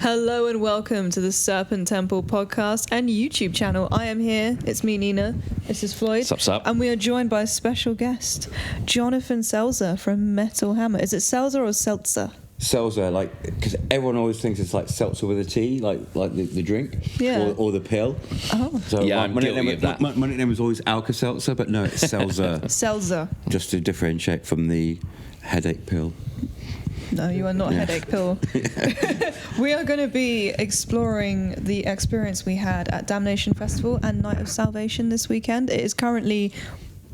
Hello and welcome to the Serpent Temple podcast and YouTube channel. I am here. It's me, Nina. This is Floyd. Sup. And we are joined by a special guest, Jonathan Selzer from Metal Hammer. Is it Selzer or Seltzer? Selzer, because everyone always thinks it's like seltzer with a T, like the drink, or the pill. Oh. So yeah, I'm guilty of that. My nickname was always Alka-Seltzer, but no, it's Selzer. Selzer. Just to differentiate from the headache pill. No, you are not headache pill. We are going to be exploring the experience we had at Damnation Festival and Night of Salvation this weekend. It is currently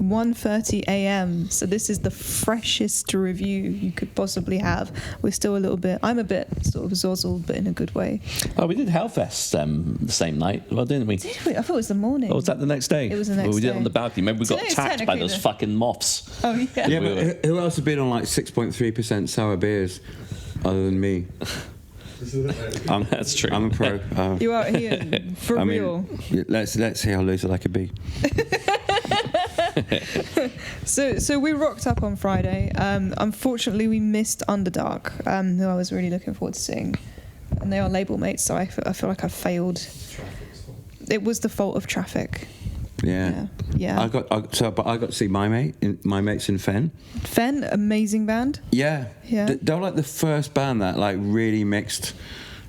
1:30 a.m. so this is the freshest review you could possibly have. We're still I'm a bit sort of zozzled, but in a good way. Oh, we did Hellfest the same night, didn't we? Did we? I thought it was the morning. Or was that the next day? It was the next day. We did it on the balcony. Maybe we got Today's attacked by technically those fucking moths. Oh yeah. Yeah, but who else has been on 6.3% sour beers other than me? That's true. I'm a pro. You are here for real. Let's see how loose I could be. So we rocked up on Friday. Unfortunately, we missed Underdark, who I was really looking forward to seeing, and they are label mates. So I feel like I failed. It was the fault of traffic. Yeah. I got to see my mates in Fen. Fen, amazing band. Yeah. They were like the first band that really mixed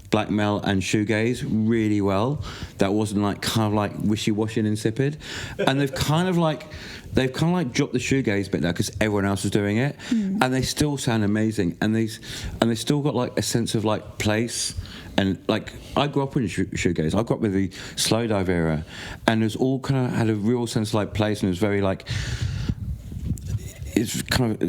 black metal and shoegaze really well. That wasn't kind of wishy-washy and insipid. And they've kind of dropped the shoegaze bit now because everyone else is doing it, and they still sound amazing. And they still got a sense of place. And I grew up in shoegaze. I grew up with the slow dive era, and it was all kind of had a real sense of place, and it was very it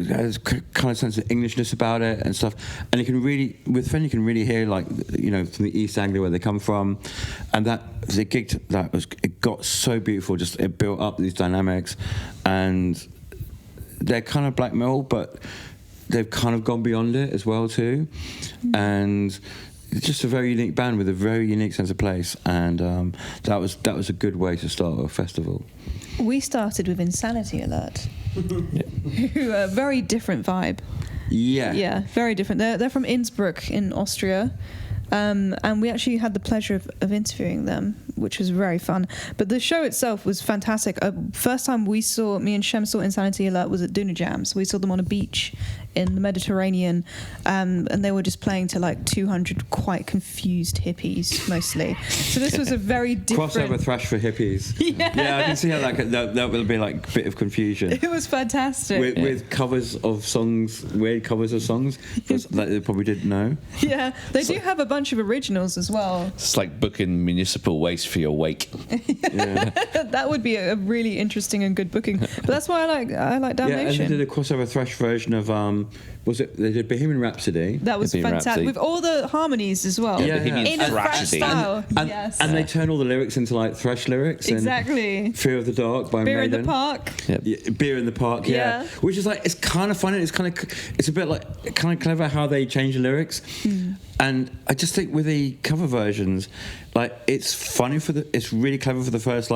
has kind of sense of Englishness about it and stuff. And you can really, with Fen, you can really hear from the East Anglia where they come from, and that the gig it got so beautiful. Just it built up these dynamics, and they're kind of black metal, but they've kind of gone beyond it as well too, and it's just a very unique band with a very unique sense of place, and that was a good way to start a festival. We started with Insanity Alert, who are a very different vibe. Yeah, very different. They're from Innsbruck in Austria, and we actually had the pleasure of interviewing them, which was very fun. But the show itself was fantastic. First time me and Shem saw Insanity Alert was at Duna Jam, so we saw them on a beach in the Mediterranean, and they were just playing to 200 quite confused hippies mostly. So this was a very different crossover thrash for hippies. Yeah, I can see how that will be a bit of confusion. It was fantastic with covers of songs, weird covers of songs that they probably didn't know. Yeah, they do have a bunch of originals as well. It's like booking municipal waste for your wake. Yeah. That would be a really interesting and good booking. But that's why I like Damnation. Yeah, and they did a crossover thrash version of they did Bohemian Rhapsody. That was fantastic with all the harmonies as well. Yeah. In a thrash style. And they turn all the lyrics into thrash lyrics. Exactly. And Fear of the Dark by Beer Maiden. in the Park. Yep. Yeah, Beer in the Park. Yeah. Which is it's kind of funny. It's a bit kind of clever how they change the lyrics. And I just think with the cover versions, it's funny it's really clever for the first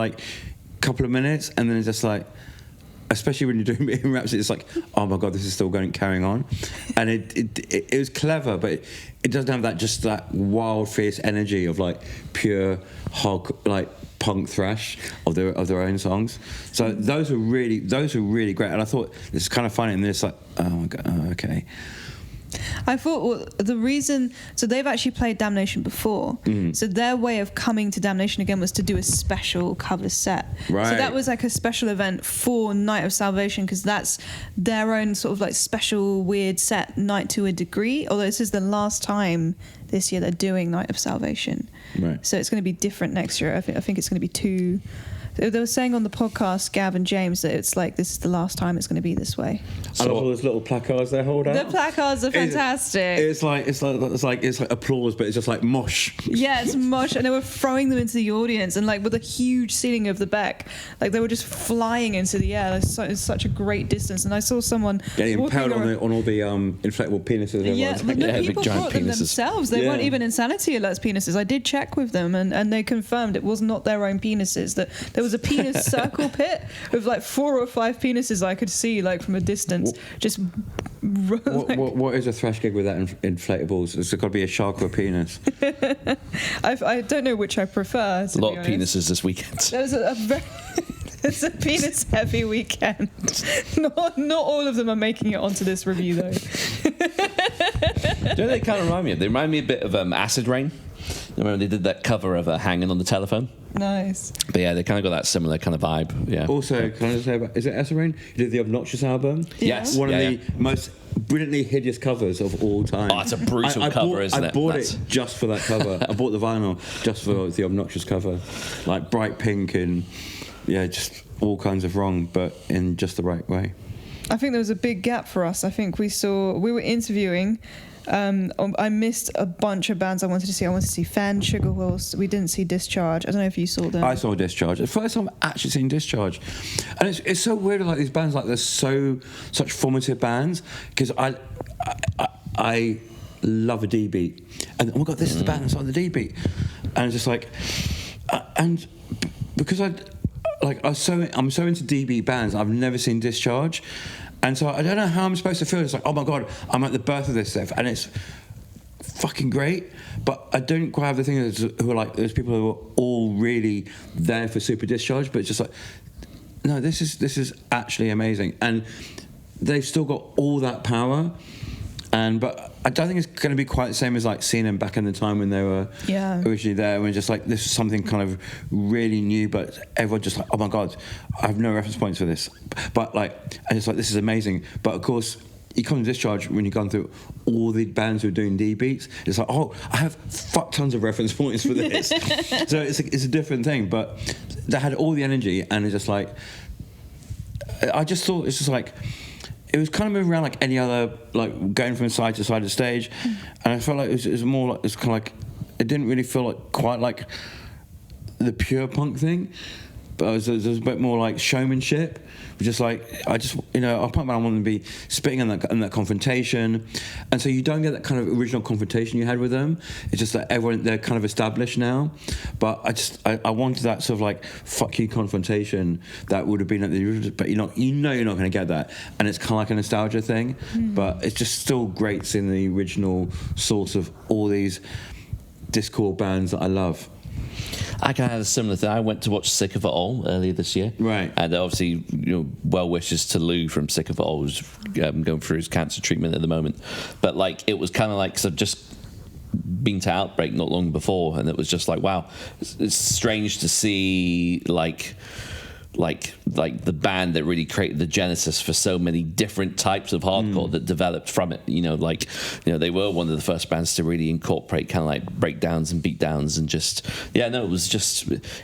couple of minutes, and then it's just especially when you're doing Bohemian Rhapsody, it's oh my god, this is still carrying on, and it was clever, but it doesn't have that wild, fierce energy of pure hog punk thrash of their own songs. So those are really great, and I thought this is kind of funny, and it's oh my god, okay. I thought the reason, so they've actually played Damnation before, so their way of coming to Damnation again was to do a special cover set. Right. So that was a special event for Night of Salvation, because that's their own sort of special weird set night to a degree, although this is the last time this year they're doing Night of Salvation. Right. So it's going to be different next year. I think it's going to be two. They were saying on the podcast, Gav and James, that it's this is the last time it's going to be this way. I love all those little placards they hold out. The placards are fantastic. It's like applause, but it's just mosh. Yeah, it's mosh, and they were throwing them into the audience, and with a huge ceiling of the back, they were just flying into the air. It's such a great distance, and I saw someone getting impaled on all the inflatable penises. Yeah, but people brought them themselves. They weren't even Insanity Alert's penises. I did check with them, and they confirmed it was not their own penises. That there was was a penis circle pit with like 4 or 5 penises I could see like from a distance. What is a thrash gig without inflatables? It's got to be a shark or a penis. I don't know which I prefer. A lot of penises this weekend. There's it's a penis heavy weekend. Not all of them are making it onto this review though. Do they kind of remind me of? They remind me a bit of Acid Rain. Remember they did that cover of Hanging on the Telephone? Nice. But yeah, they kind of got that similar kind of vibe. Yeah. Also, can I just say is it Acid Rain? You did the Obnoxious album? Yes. One of the most brilliantly hideous covers of all time. Oh, it's a brutal cover, isn't it? I bought it just for that cover. I bought the vinyl just for the Obnoxious cover. Like bright pink and, just all kinds of wrong, but in just the right way. I think there was a big gap for us. I think we were interviewing. I missed a bunch of bands I wanted to see. I wanted to see Fan, Sugar Wills. We didn't see Discharge. I don't know if you saw them. I saw Discharge. The first time I've actually seen Discharge. And it's so weird, like these bands, like they're such formative bands, because I love a D beat. And oh my God, this is the band that's on the D beat. And it's just like, and because I'm so into D beat bands, I've never seen Discharge. And so I don't know how I'm supposed to feel. It's like, oh my God, I'm at the birth of this stuff, and it's fucking great. But I don't quite have the thing who are like, there's people who are all really there for Super Discharge, but it's just like, no, this is actually amazing, and they've still got all that power. But I don't think it's going to be quite the same as like seeing them back in the time when they were originally there. When just like this is something kind of really new, but everyone just like, oh my God, I have no reference points for this. But like, and it's like, this is amazing. But of course, you come to Discharge when you've gone through all the bands who are doing D beats. It's like, oh, I have fuck tons of reference points for this. So it's a different thing. But they had all the energy, and it's just like, I just thought it's just like. It was kind of moving around like any other, like going from side to side of the stage, and I felt like it was more like, it's kind of like, it didn't really feel like quite like the pure punk thing, but it was a bit more like showmanship. Just like, our punk band, I want them to be spitting in that confrontation, and so you don't get that kind of original confrontation you had with them. It's just that they're kind of established now, but I wanted that sort of like fuck you confrontation that would have been at the original, but you're not going to get that, and it's kind of like a nostalgia thing. But it's just still great seeing the original source of all these Discord bands that I love. I kind of had a similar thing. I went to watch Sick of It All earlier this year. Right. And obviously, well wishes to Lou from Sick of It All, who's going through his cancer treatment at the moment. But like, it was kind of like, because I've just been to Outbreak not long before, and it was just like, wow, it's strange to see like the band that really created the genesis for so many different types of hardcore that developed from it. They were one of the first bands to really incorporate kind of like breakdowns and beatdowns, and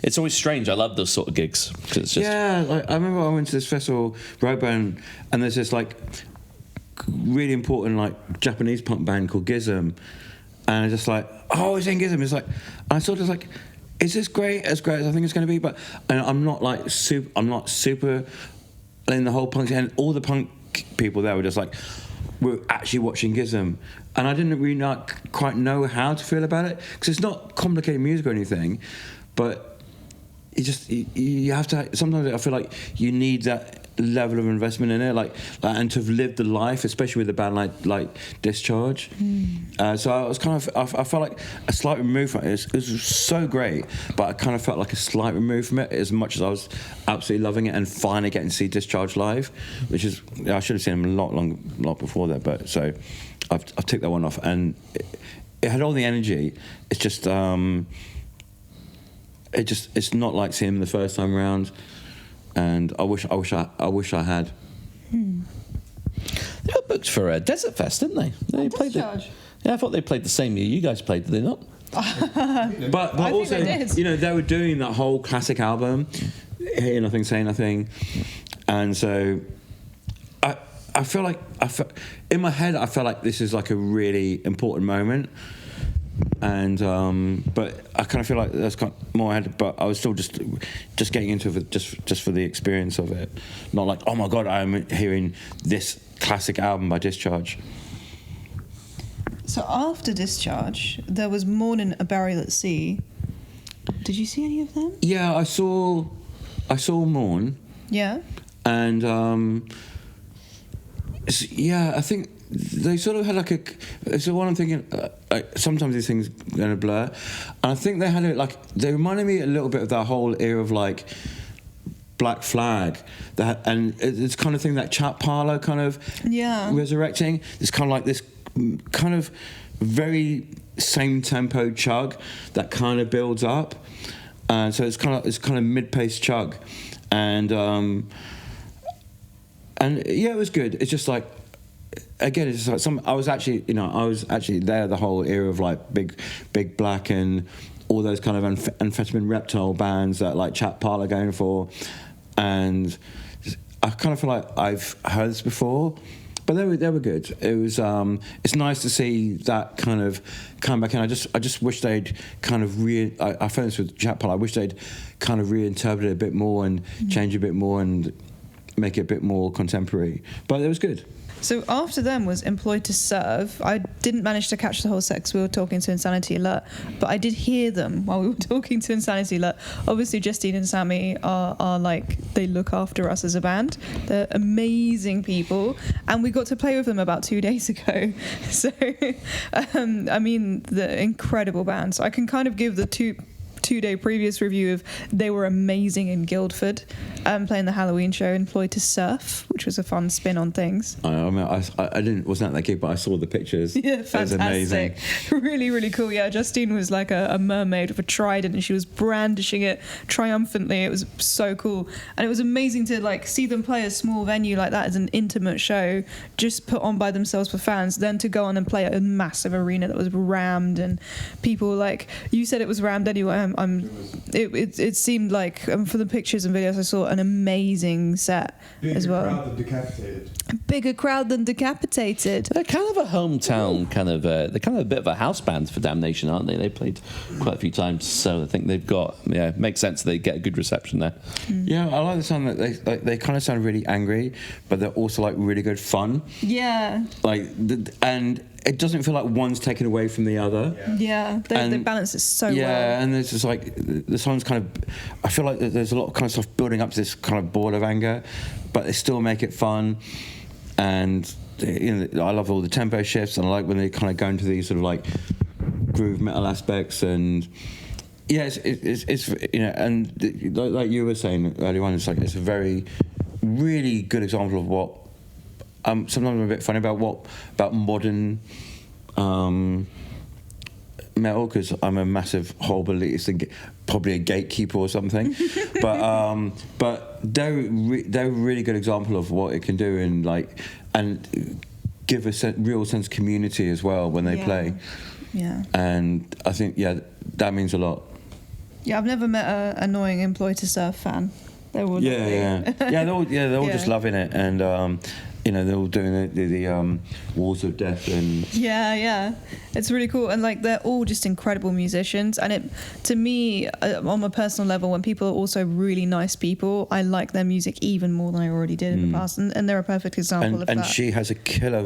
it's always strange. I love those sort of gigs. It's just, like I remember I went to this festival, Roadburn, and there's this like really important like Japanese punk band called Gizm, and I just like, oh, it's in Gizm. It's like, and I sort of like, is this great as I think it's going to be? But I'm not super in the whole punk, and all the punk people there were just like, we're actually watching Gizm, and I didn't really not quite know how to feel about it, because it's not complicated music or anything, but you have to. Sometimes I feel like you need that level of investment in it, and to have lived the life, especially with a band like Discharge. So I was kind of, I felt like a slight remove from it. It was so great, but I kind of felt like a slight remove from it, as much as I was absolutely loving it and finally getting to see Discharge live, which is, I should have seen them a lot before that, but so I've ticked that one off, and it had all the energy. It's just it's not like seeing them the first time around. And I wish I had. They were booked for Desert Fest, didn't they? They played Discharge. I thought they played the same year you guys played, did they not? but also, they were doing that whole classic album, Hear Nothing, Say Nothing, and so I feel like in my head I felt like this is like a really important moment. And but I kind of feel like that's got more ahead. But I was still just getting into it just for the experience of it, not like, oh my God, I'm hearing this classic album by Discharge. So after Discharge, there was Mourning a Burial at Sea. Did you see any of them? Yeah, I saw I saw Morn. Yeah. And I think they sort of had like a. So what I'm thinking, sometimes these things are going to blur, and I think they had it like they reminded me a little bit of that whole era of like Black Flag, and it's kind of thing that chat parlor kind of resurrecting. It's kind of like this kind of very same tempo chug that kind of builds up, and so it's kind of mid-paced chug, and yeah, it was good. It's just like, again, it's just like I was actually there the whole era of like Big Black and all those kind of amphetamine reptile bands that like Chat Parlor going for, and I kind of feel like I've heard this before, but they were good. It was it's nice to see that kind of come back in. I just wish they'd kind of I found this with Chat Parlor. I wish they'd kind of reinterpret it a bit more and change it a bit more and make it a bit more contemporary, but it was good. So after them was Employed to Serve. I didn't manage to catch the whole set because we were talking to Insanity Alert, but I did hear them while we were talking to Insanity Alert. Obviously, Justine and Sammy are like, they look after us as a band. They're amazing people, and we got to play with them about 2 days ago. So, I mean, the incredible band. So I can kind of give the two-day previous review of they were amazing in Guildford, playing the Halloween show, Employed to Surf, which was a fun spin on things. I mean, I wasn't at that gig, but I saw the pictures. Yeah, fantastic. It was amazing. Really, really cool. Yeah, Justine was like a mermaid with a trident, and she was brandishing it triumphantly. It was so cool, and it was amazing to like see them play a small venue like that as an intimate show, just put on by themselves for fans, then to go on and play at a massive arena that was rammed, and people like, you said it was rammed anyway. It seemed like, for the pictures and videos I saw, an amazing set as well. Bigger crowd than Decapitated. Bigger crowd than Decapitated. They're kind of a hometown they're kind of a bit of a house band for Damnation, aren't they? They played quite a few times, so I think they've got, it makes sense they get a good reception there. Yeah, I like the sound that they kind of sound really angry, but they're also like really good fun. Yeah. And it doesn't feel like one's taken away from the other. Yeah, they balance it so well. Yeah, and there's just like, the song's kind of, I feel like there's a lot of kind of stuff building up to this kind of ball of anger, but they still make it fun. And I love all the tempo shifts, and I like when they kind of go into these sort of like groove metal aspects. And yeah, it's and like you were saying earlier on, it's like it's a very really good example of what. Sometimes I'm a bit funny about modern metal, because I'm a massive horrible elitist and probably a gatekeeper or something, but they're a really good example of what it can do, and give a real sense of community as well when they play. Yeah. And I think that means a lot. Yeah, I've never met an annoying Employed to Serve fan. They're all they're all just loving it, and they're all doing the Walls of Death, and it's really cool. And like, they're all just incredible musicians, and it, to me, on a personal level, when people are also really nice people, I like their music even more than I already did in the past, and they're a perfect example of that. And she has a killer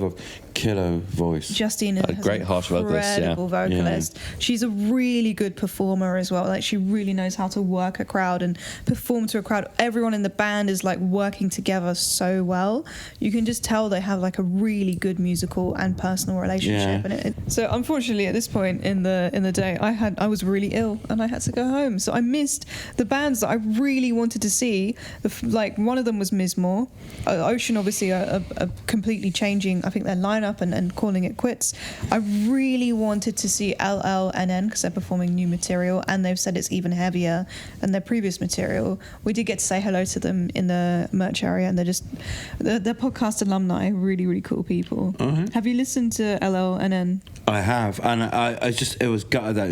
voice. Justine has a great harsh vocalist. Vocalist. She's a really good performer as well. Like, she really knows how to work a crowd and perform to a crowd. Everyone in the band is like working together so well. You can just tell they have like a really good musical and personal relationship. And so unfortunately at this point in the day, I was really ill and I had to go home, so I missed the bands that I really wanted to see. Like, one of them was Mizmor. Ocean obviously are completely changing, I think, their lineup and calling it quits. I really wanted to see LLNN because they're performing new material, and they've said it's even heavier than their previous material. We did get to say hello to them in the merch area, and they're podcast alumni, really, really cool people. Have you listened to LLNN? I have, and it was gutted that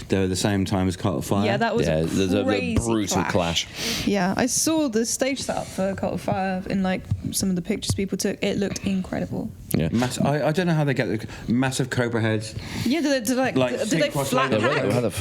they were the same time as Cult of Fire. Yeah, that was a crazy brutal clash. Yeah, I saw the stage setup for Cult of Fire in like some of the pictures people took. It looked incredible. Yeah, I don't know how they get the massive cobra heads. Yeah, do they flat pack?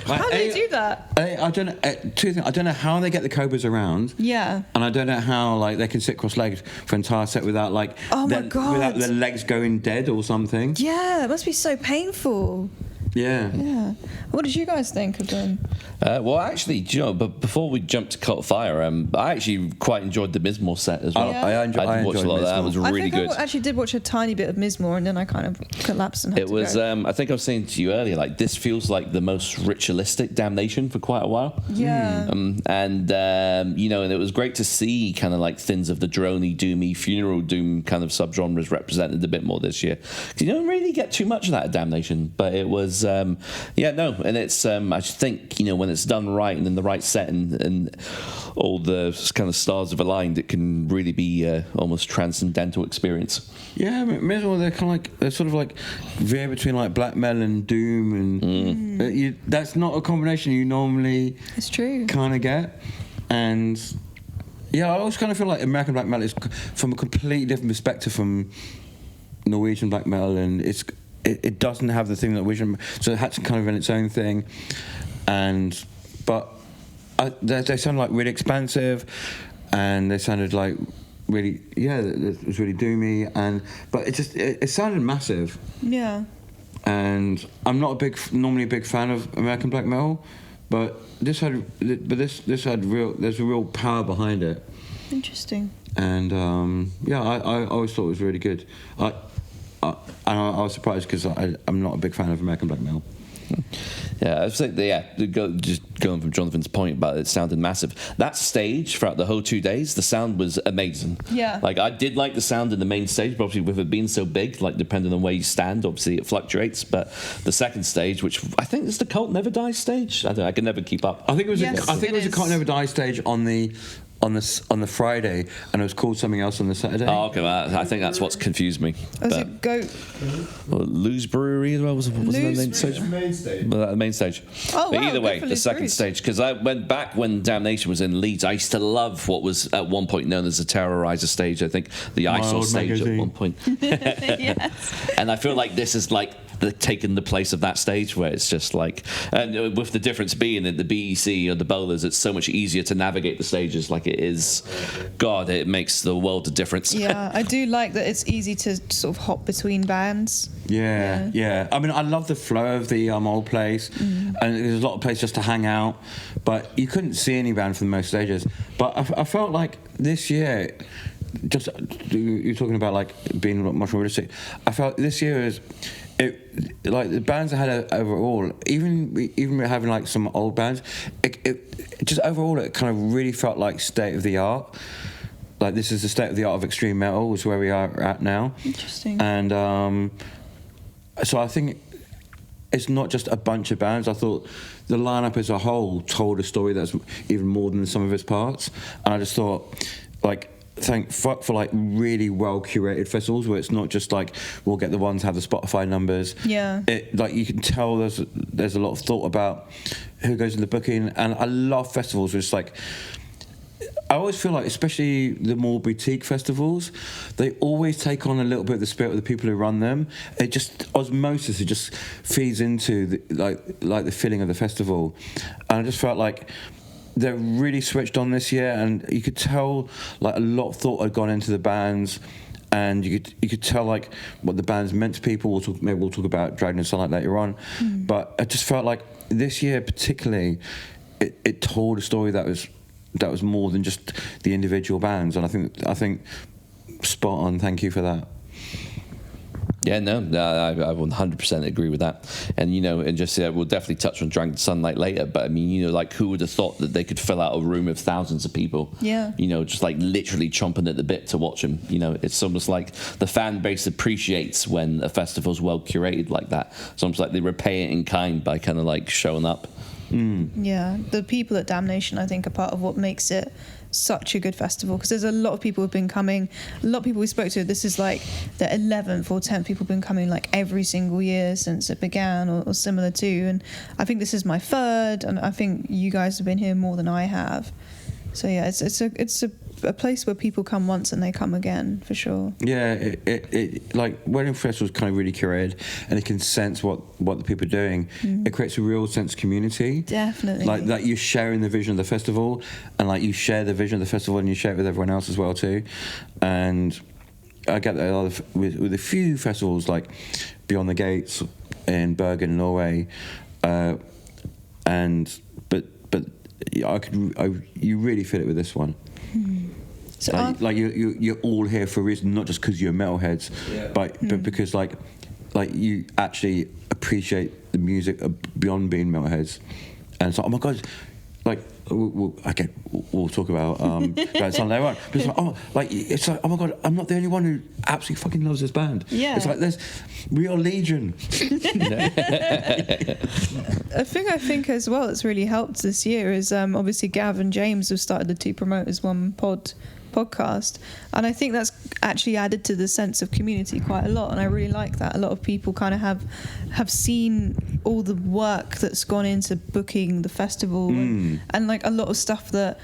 How do they do that? I don't know. Two things. I don't know how they get the cobras around. Yeah. And I don't know how they can sit cross-legged for an entire set without without their legs going dead or something. Yeah, it must be so painful. Yeah. What did you guys think of them? Well, actually, do you know, but before we jump to Cult of Fire, I actually quite enjoyed the Mizmor set as well. I enjoyed a lot of that. It was really good. I actually did watch a tiny bit of Mizmor, and then I kind of collapsed and had to go. I think I was saying to you earlier, like, this feels like the most ritualistic Damnation for quite a while. Yeah. And it was great to see kind of like things of the droney, doomy, funeral doom kind of subgenres represented a bit more this year. Because you don't really get too much of that at Damnation, but it was, and it's, I think, when it's done right and in the right setting and all the kind of stars have aligned, it can really be almost transcendental experience. Yeah, Mizmor, they're sort of like veer between like black metal and doom, and that's not a combination you normally kind of get. And yeah, I always kind of feel like American black metal is from a completely different perspective from Norwegian black metal, and it doesn't have the thing that Norwegian, so it had to kind of in its own thing. But they sounded like really expansive, and they sounded like really, it was really doomy, but it sounded massive. Yeah. And I'm not normally a big fan of American black metal, but this had there's a real power behind it. Interesting. And I always thought it was really good. I was surprised because I'm not a big fan of American black metal. Yeah, I was like, just going from Jonathan's point about it sounded massive. That stage throughout the whole 2 days, the sound was amazing. Yeah. Like, I did like the sound in the main stage, but obviously with it being so big, like, depending on where you stand, obviously it fluctuates. But the second stage, which I think is the Cult Never Dies stage, I can never keep up. I think it was a Cult Never Dies stage on the Friday, and it was called something else on the Saturday. Oh, okay. I think that's what's confused me. Was it Goat? Lou's Brewery as well was the main stage. The main stage. Oh, but wow, either way, the second Breweries. stage, because I went back when Damnation was in Leeds. I used to love what was at one point known as the Terrorizer stage. I think the ISIL stage magazine. At one point. Yes. And I feel like this is like taken the place of that stage, where it's just like, and with the difference being that the BEC or the bowlers, it's so much easier to navigate the stages. Like it is, God, it makes the world of difference. Yeah, I do like that it's easy to sort of hop between bands. Yeah. I mean, I love the flow of the old place, and there's a lot of places just to hang out, but you couldn't see any band from most stages. But I felt like this year, just you're talking about like being much more realistic. I felt this year is. Like the bands I had overall, even having like some old bands, it just overall it kind of really felt like state of the art. Like this is the state of the art of extreme metal, which is where we are at now. Interesting. And so I think it's not just a bunch of bands. I thought the lineup as a whole told a story that's even more than the sum of its parts. And I just thought, like, for like really well curated festivals where it's not just like we'll get the ones have the Spotify numbers. Yeah. Like you can tell there's a lot of thought about who goes in the booking, and I love festivals where it's like, I always feel like, especially the more boutique festivals, they always take on a little bit of the spirit of the people who run them. It just osmosis. It just feeds into the feeling of the festival, and I just felt like they're really switched on this year, and you could tell like a lot of thought had gone into the bands, and you could tell like what the band's meant to people. Maybe we'll talk about Dragon and Sunlight later on, but I just felt like this year particularly, it told a story that was more than just the individual bands, and I think spot on. Thank you for that. Yeah, no, I 100% agree with that. And, and just, we'll definitely touch on Dragon Sunlight later, but I mean, like, who would have thought that they could fill out a room of thousands of people? Yeah. Just like literally chomping at the bit to watch them. It's almost like the fan base appreciates when a festival's well curated like that. It's almost like they repay it in kind by kind of like showing up. Yeah, the people at Damnation, I think, are part of what makes it such a good festival, because there's a lot of people who've been coming, a lot of people we spoke to. This is like the 11th or 10th people have been coming like every single year since it began, or similar to, and I think this is my third, and I think you guys have been here more than I have. So yeah, it's a place where people come once and they come again, for sure. Yeah, it like Wedding Festival is kind of really curated, and you can sense what the people are doing. It creates a real sense of community. Definitely. Like that you're sharing the vision of the festival, and like you share the vision of the festival, and you share it with everyone else as well too. And I get that with a few festivals like Beyond the Gates, in Bergen, Norway, but you really feel it with this one. So you're all here for a reason, not just because you're metalheads, but because like you actually appreciate the music beyond being metalheads, and it's like, oh my god, like we'll talk about something later on. But it's like, oh my god, I'm not the only one who absolutely fucking loves this band. Yeah, it's like we are legion. A thing I think as well that's really helped this year is obviously Gav and James have started the Two Promoters One podcast, and I think that's actually added to the sense of community quite a lot, and I really like that. A lot of people kind of have seen all the work that's gone into booking the festival, and like a lot of stuff that,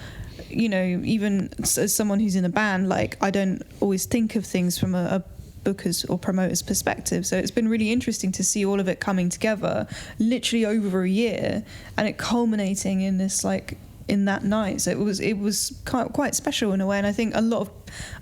you know, even as someone who's in a band, like I don't always think of things from a bookers or promoters perspective, so it's been really interesting to see all of it coming together literally over a year, and it culminating in this, like, in that night. So it was quite special in a way, and I think a lot of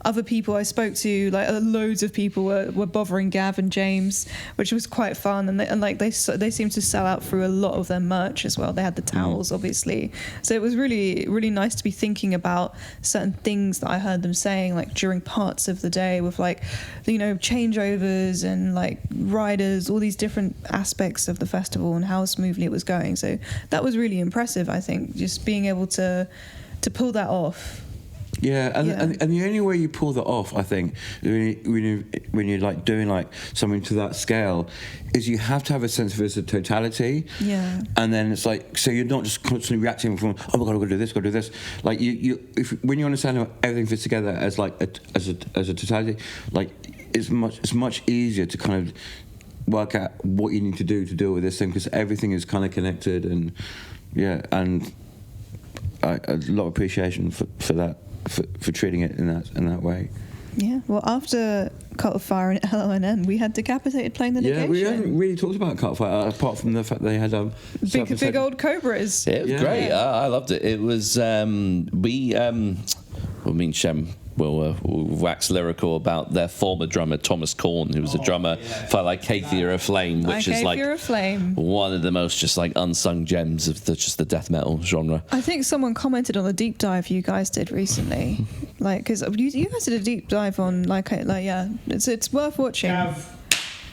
other people I spoke to, like loads of people were bothering Gav and James, which was quite fun, and they seemed to sell out through a lot of their merch as well. They had the towels, obviously, so it was really, really nice to be thinking about certain things that I heard them saying, like during parts of the day, with, like, you know, changeovers and like riders, all these different aspects of the festival and how smoothly it was going. So that was really impressive, I think, just being able to pull that off. Yeah, and the only way you pull that off, I think, when you're like doing like something to that scale, is you have to have a sense of it as a totality. Yeah. And then it's like, so you're not just constantly reacting from, oh my god, I've got to do this, got to do this. Like when you understand how everything fits together as like as a totality, like it's much easier to kind of work out what you need to do to deal with this thing, because everything is kind of connected, and a lot of appreciation for that. For treating it in that way. Yeah, well, after Cult of Fire and LONN, we had Decapitated playing the Negation. Yeah, we haven't really talked about Cult of Fire, apart from the fact they had big old cobras. It was great. I loved it. It was Shem will wax lyrical about their former drummer Thomas Korn, who was a drummer for like Gatecreeper Flame, which is like one of the most just like unsung gems of the death metal genre. I think someone commented on the deep dive you guys did recently, like, because you guys did a deep dive on it's worth watching.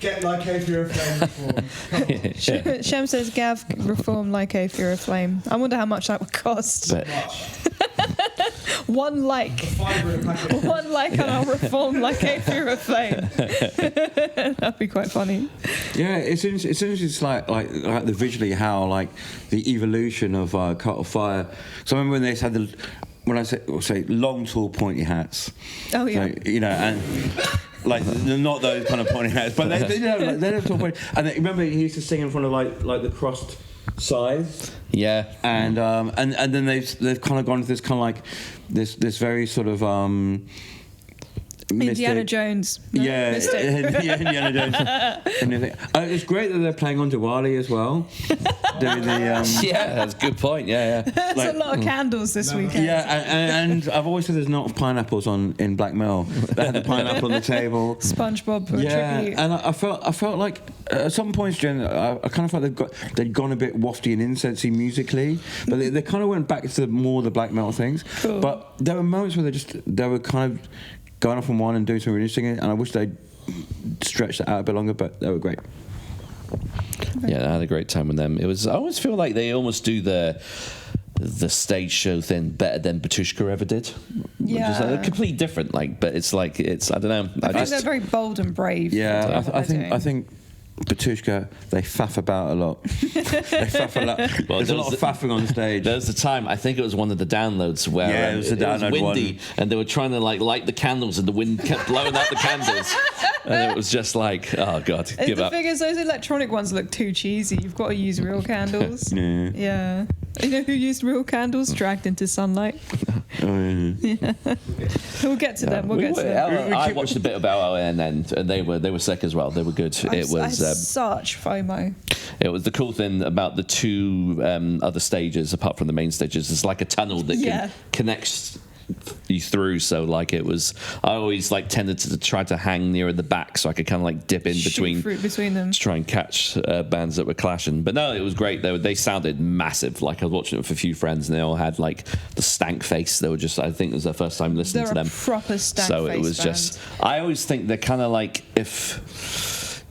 Get like Gatecreeper Flame reformed. Shem says Gav reform like Gatecreeper Flame. I wonder how much that would cost. One like on our reform like Gatecreeper Flame. That'd be quite funny. Yeah, it's interesting. It's like the visually how like the evolution of Cult of Fire. So I remember when they had when I say long, tall, pointy hats. Oh yeah. So, you know, and like not those kind of pointy hats, but they're tall, pointy. And remember he used to sing in front of like the crossed scythe. Yeah. And then they've kind of gone to this kind of like this very sort of Indiana Jones. No? Yeah, Indiana Jones. It's great that they're playing on Diwali as well. Yeah, that's a good point. Yeah. There's a lot of candles this weekend. Yeah, and I've always said there's not pineapples in Black Mill. They had the pineapple on the table. SpongeBob tribute. And I felt like at some points, Jen, I kind of felt they'd gone a bit wafty and incensey musically, but they kind of went back to more the black metal things. Cool. But there were moments where they were kind of going off on one and doing something really interesting, and I wish they'd stretched it out a bit longer, but they were great. Yeah, I had a great time with them. I always feel like they almost do the stage show thing better than Batushka ever did. Yeah, just like, completely different. But it's I don't know. I think they're very bold and brave. Yeah, I think Batushka, they faff about a lot. They faff a lot. Well, there's a lot of faffing on stage. There was a time, I think it was one of the downloads where it was windy and they were trying to light the candles and the wind kept blowing out the candles. And it was just like, oh God, give up. The thing is, those electronic ones look too cheesy. You've got to use real candles. Yeah. You know who used real candles? Dragged into Sunlight. Yeah. We'll get to them. I watched a bit about LONN and they were sick as well. They were good. It was such FOMO. It was the cool thing about the two other stages, apart from the main stages. It's like a tunnel that connects you through. So like I always like tended to try to hang nearer the back so I could kind of like dip in between them to try and catch bands that were clashing. But no, it was great. They sounded massive. Like I was watching it with a few friends and they all had like the stank face. They were just, I think it was their first time listening to them. Proper stank so face it was band. just, I always think they're kind of like, if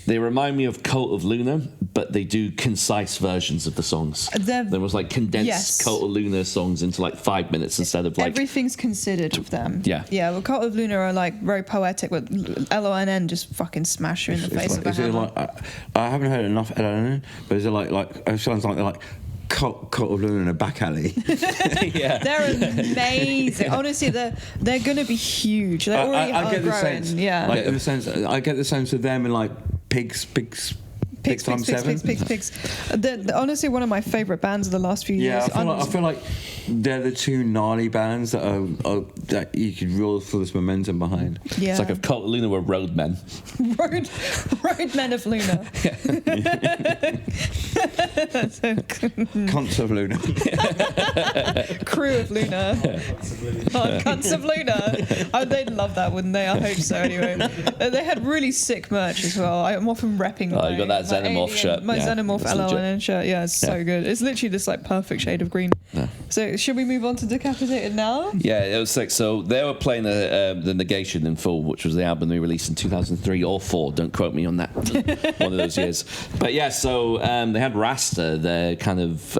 they remind me of Cult of Luna, but they do concise versions of the songs. There was like condensed Cult of Luna songs into like 5 minutes instead of like... Everything's considered with them. Yeah. Yeah, well, Cult of Luna are like very poetic, but LONN just fucking smash you in the face with a hammer. I haven't heard enough LONN, but is it like it sounds like they're like Cult of Luna in a back alley. Yeah. They're amazing. Honestly, they're going to be huge. They're already I get the growing. sense. Yeah. Like, in the sense, I get the sense of them in like Pigs times 7. Pigs. They're honestly one of my favourite bands of the last few years. I feel like they're the two gnarly bands that are that you could really feel this momentum behind. Yeah. It's like if Cult of Luna were roadmen. Roadmen of Luna. Cunts of Luna. Crew of Luna. Cunts of Luna. Oh, they'd love that, wouldn't they? I hope so, anyway. They had really sick merch as well. I'm often repping you got that Xenomorph shirt. My Xenomorph LONN shirt. Yeah, it's so good. It's literally this like perfect shade of green. Yeah. So should we move on to Decapitated now? Yeah, it was like, so they were playing the Negation in full, which was the album they released in 2003 or 4. Don't quote me on that. One of those years. But yeah, so they had Rasta, their kind of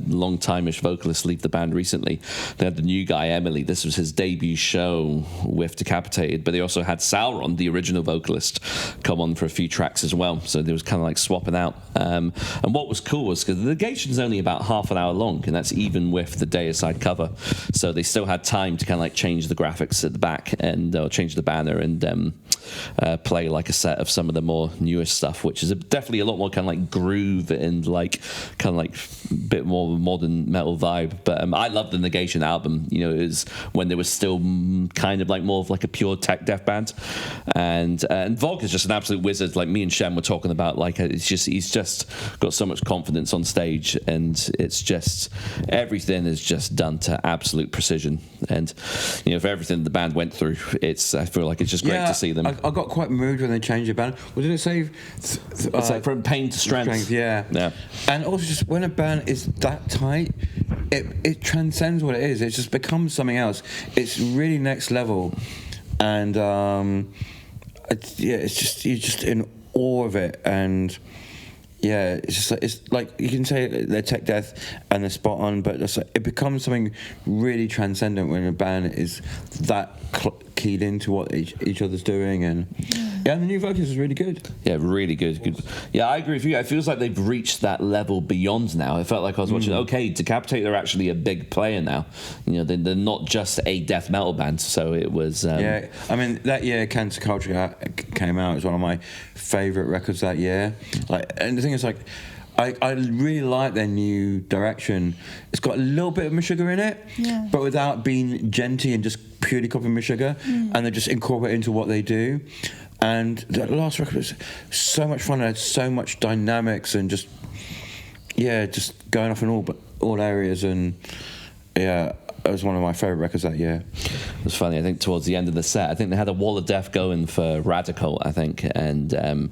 long-time-ish vocalist, leave the band recently. They had the new guy, Emily. This was his debut show with Decapitated, but they also had Sauron, the original vocalist, come on for a few tracks as well. So they was kind of like swapping out. And what was cool was because the Negation's only about half an hour long, and that's even with the Deicide cover. So they still had time to kind of like change the graphics at the back and change the banner and play like a set of some of the more newest stuff, which is definitely a lot more kind of like groove and like kind of like a bit more modern metal vibe. But I love the Negation album. You know, it was when they were still kind of like more of like a pure tech death band, and Vog is just an absolute wizard. Like me and Shem were talking about, like he's just got so much confidence on stage, and it's just everything is just done to absolute precision. And you know, for everything the band went through, I feel like it's just great to see them. I got quite moved when they changed the band. What did it say? It's like from pain to strength. Yeah. And also, just when a band is that tight, it transcends what it is. It just becomes something else. It's really next level, and it's just you're just in awe of it. And yeah, it's like you can say they're tech death and they're spot on, but it becomes something really transcendent when a band is that keyed into what each other's doing. And the new vocals is really good. Yeah, really good. Yeah, I agree with you. It feels like they've reached that level beyond now. It felt like I was watching, okay, Decapitated are actually a big player now. You know, they're not just a death metal band. So it was... yeah, I mean, that year Cancer Culture came out. It was one of my favourite records that year. Like, and the thing is, like, I really like their new direction. It's got a little bit of Meshuggah in it, but without being genty and just purely copying Meshuggah, and they just incorporate it into what they do. And the last record was so much fun. It had so much dynamics and just going off in all areas. And yeah, it was one of my favourite records that year. It was funny. I think towards the end of the set, I think they had a Wall of Death going for Radical, I think, and I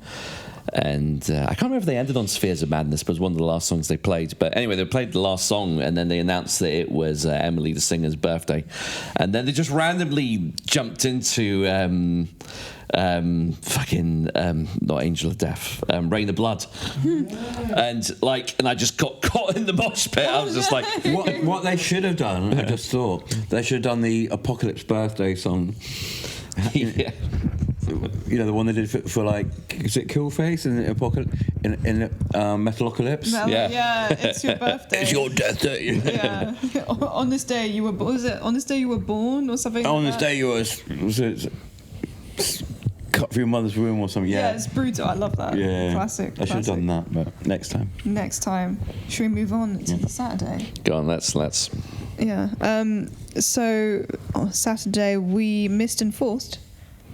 can't remember if they ended on Spheres of Madness, but it was one of the last songs they played. But anyway, they played the last song, and then they announced that it was Emily, the singer's birthday. And then they just randomly jumped into not Angel of Death, Rain of Blood. and I just got caught in the mosh pit. I was just like... What they should have done, I just thought, they should have done the Apocalypse birthday song. Yeah. You know, the one they did for like, is it Killface in Apocalypse in Metalocalypse? Yeah, it's your birthday. It's your death day. Yeah. On this day you were was it on this day you were born or something? On this day you was it cut through your mother's womb or something. Yeah, it's brutal. I love that. Yeah, classic. I should have done that, but next time. Should we move on to the Saturday? Go on, let's. Yeah. So on Saturday we missed and forced.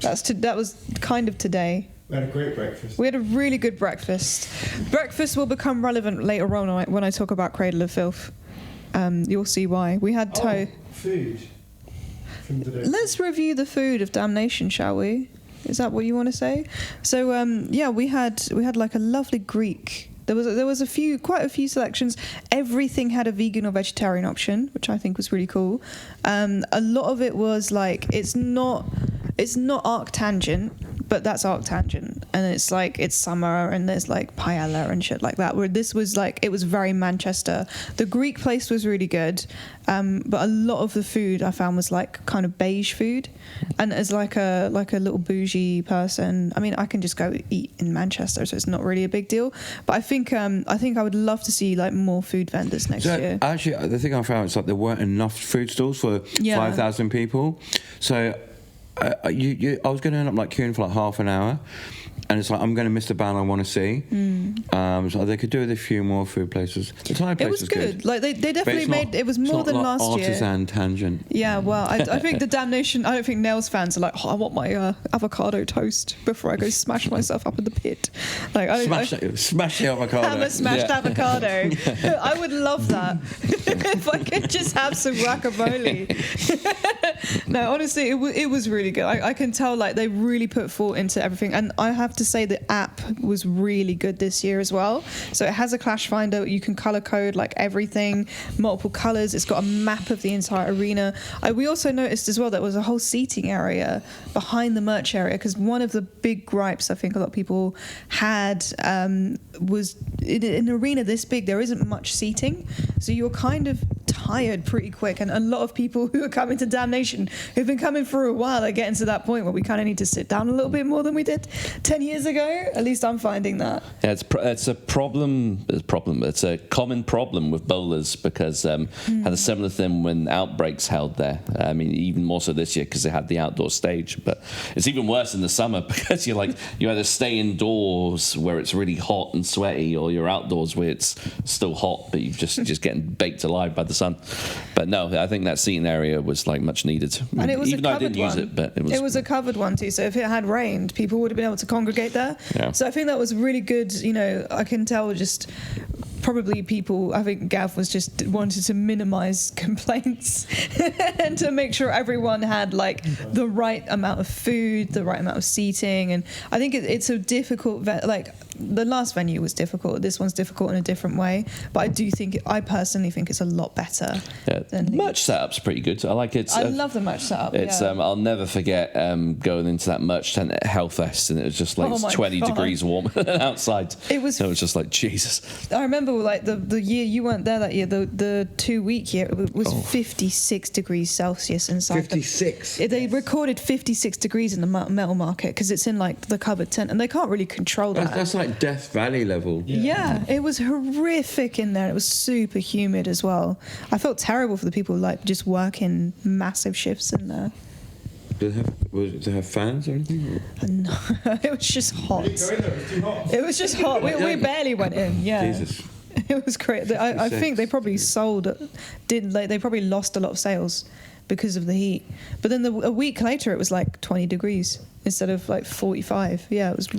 That was kind of today. We had a great breakfast. We had a really good breakfast. Breakfast will become relevant later on when I talk about Cradle of Filth. You'll see why. We had food. let's review the food of Damnation, shall we? Is that what you want to say? So we had like a lovely Greek. There was quite a few selections. Everything had a vegan or vegetarian option, which I think was really cool. A lot of it was like it's not arctangent, but that's arctangent, and it's summer, and there's like paella and shit like that. Where this was like it was very Manchester. The Greek place was really good, but a lot of the food I found was like kind of beige food, and as like a little bougie person, I mean I can just go eat in Manchester, so it's not really a big deal. But I think I would love to see like more food vendors next year. Actually, the thing I found is like there weren't enough food stalls for 5,000 people, so. I was going to end up like queuing for like half an hour, and it's like I'm going to miss the band I want to see. So they could do with a few more food places. The Thai place was good. Like they definitely made it was more than like last year. Artisan tangent. Yeah, well, I think the Damnation. I don't think Nails fans are like, I want my avocado toast before I go smash myself up in the pit. Like smash the avocado. Have a smashed avocado. I would love that if I could just have some guacamole. No, honestly, it was really good. I can tell like they really put thought into everything, and I have to say the app was really good this year as well. So it has a clash finder. You can color code like everything, multiple colors. It's got a map of the entire arena. We also noticed as well that there was a whole seating area behind the merch area, because one of the big gripes I think a lot of people had was in an arena this big there isn't much seating, so you're kind of tired pretty quick, and a lot of people who are coming to Damnation who've been coming for a while are getting to that point where we kind of need to sit down a little bit more than we did 10 years ago. At least I'm finding that. Yeah, it's a problem. It's a common problem with bowlers, because had a similar thing when Outbreaks held there. I mean, even more so this year because they had the outdoor stage. But it's even worse in the summer because you either stay indoors where it's really hot and sweaty, or you're outdoors where it's still hot but you're just getting baked alive by the sun. But no, I think that seating area was like much needed. And it was even though I didn't use it, but it was a covered one too. So if it had rained, people would have been able to congregate there. Yeah. So I think that was really good. You know, I can tell just probably people. I think Gav was just wanted to minimise complaints and to make sure everyone had like the right amount of food, the right amount of seating. And I think it's a difficult. Like the last venue was difficult. This one's difficult in a different way. But I personally think it's a lot better. Yeah. Than merch setup's pretty good. I like it. I love the merch setup. It's I'll never forget going into that merch tent at Hellfest, and it was just like 20 degrees warmer outside. It was just like Jesus. I remember like the year you weren't there that year, the 2-week year, it was 56 degrees Celsius inside. 56. They recorded 56 degrees in the metal market because it's in like the covered tent, and they can't really control that. That's like Death Valley level. Yeah, it was horrific in there. It was super humid as well. I felt terrible for the people like just working massive shifts in there. Did they have fans or anything? No, it was just hot. It was just hot. We barely went in. Yeah. Jesus. It was great. I think they probably they probably lost a lot of sales because of the heat. But then a week later, it was like 20 degrees instead of like 45. Yeah, it was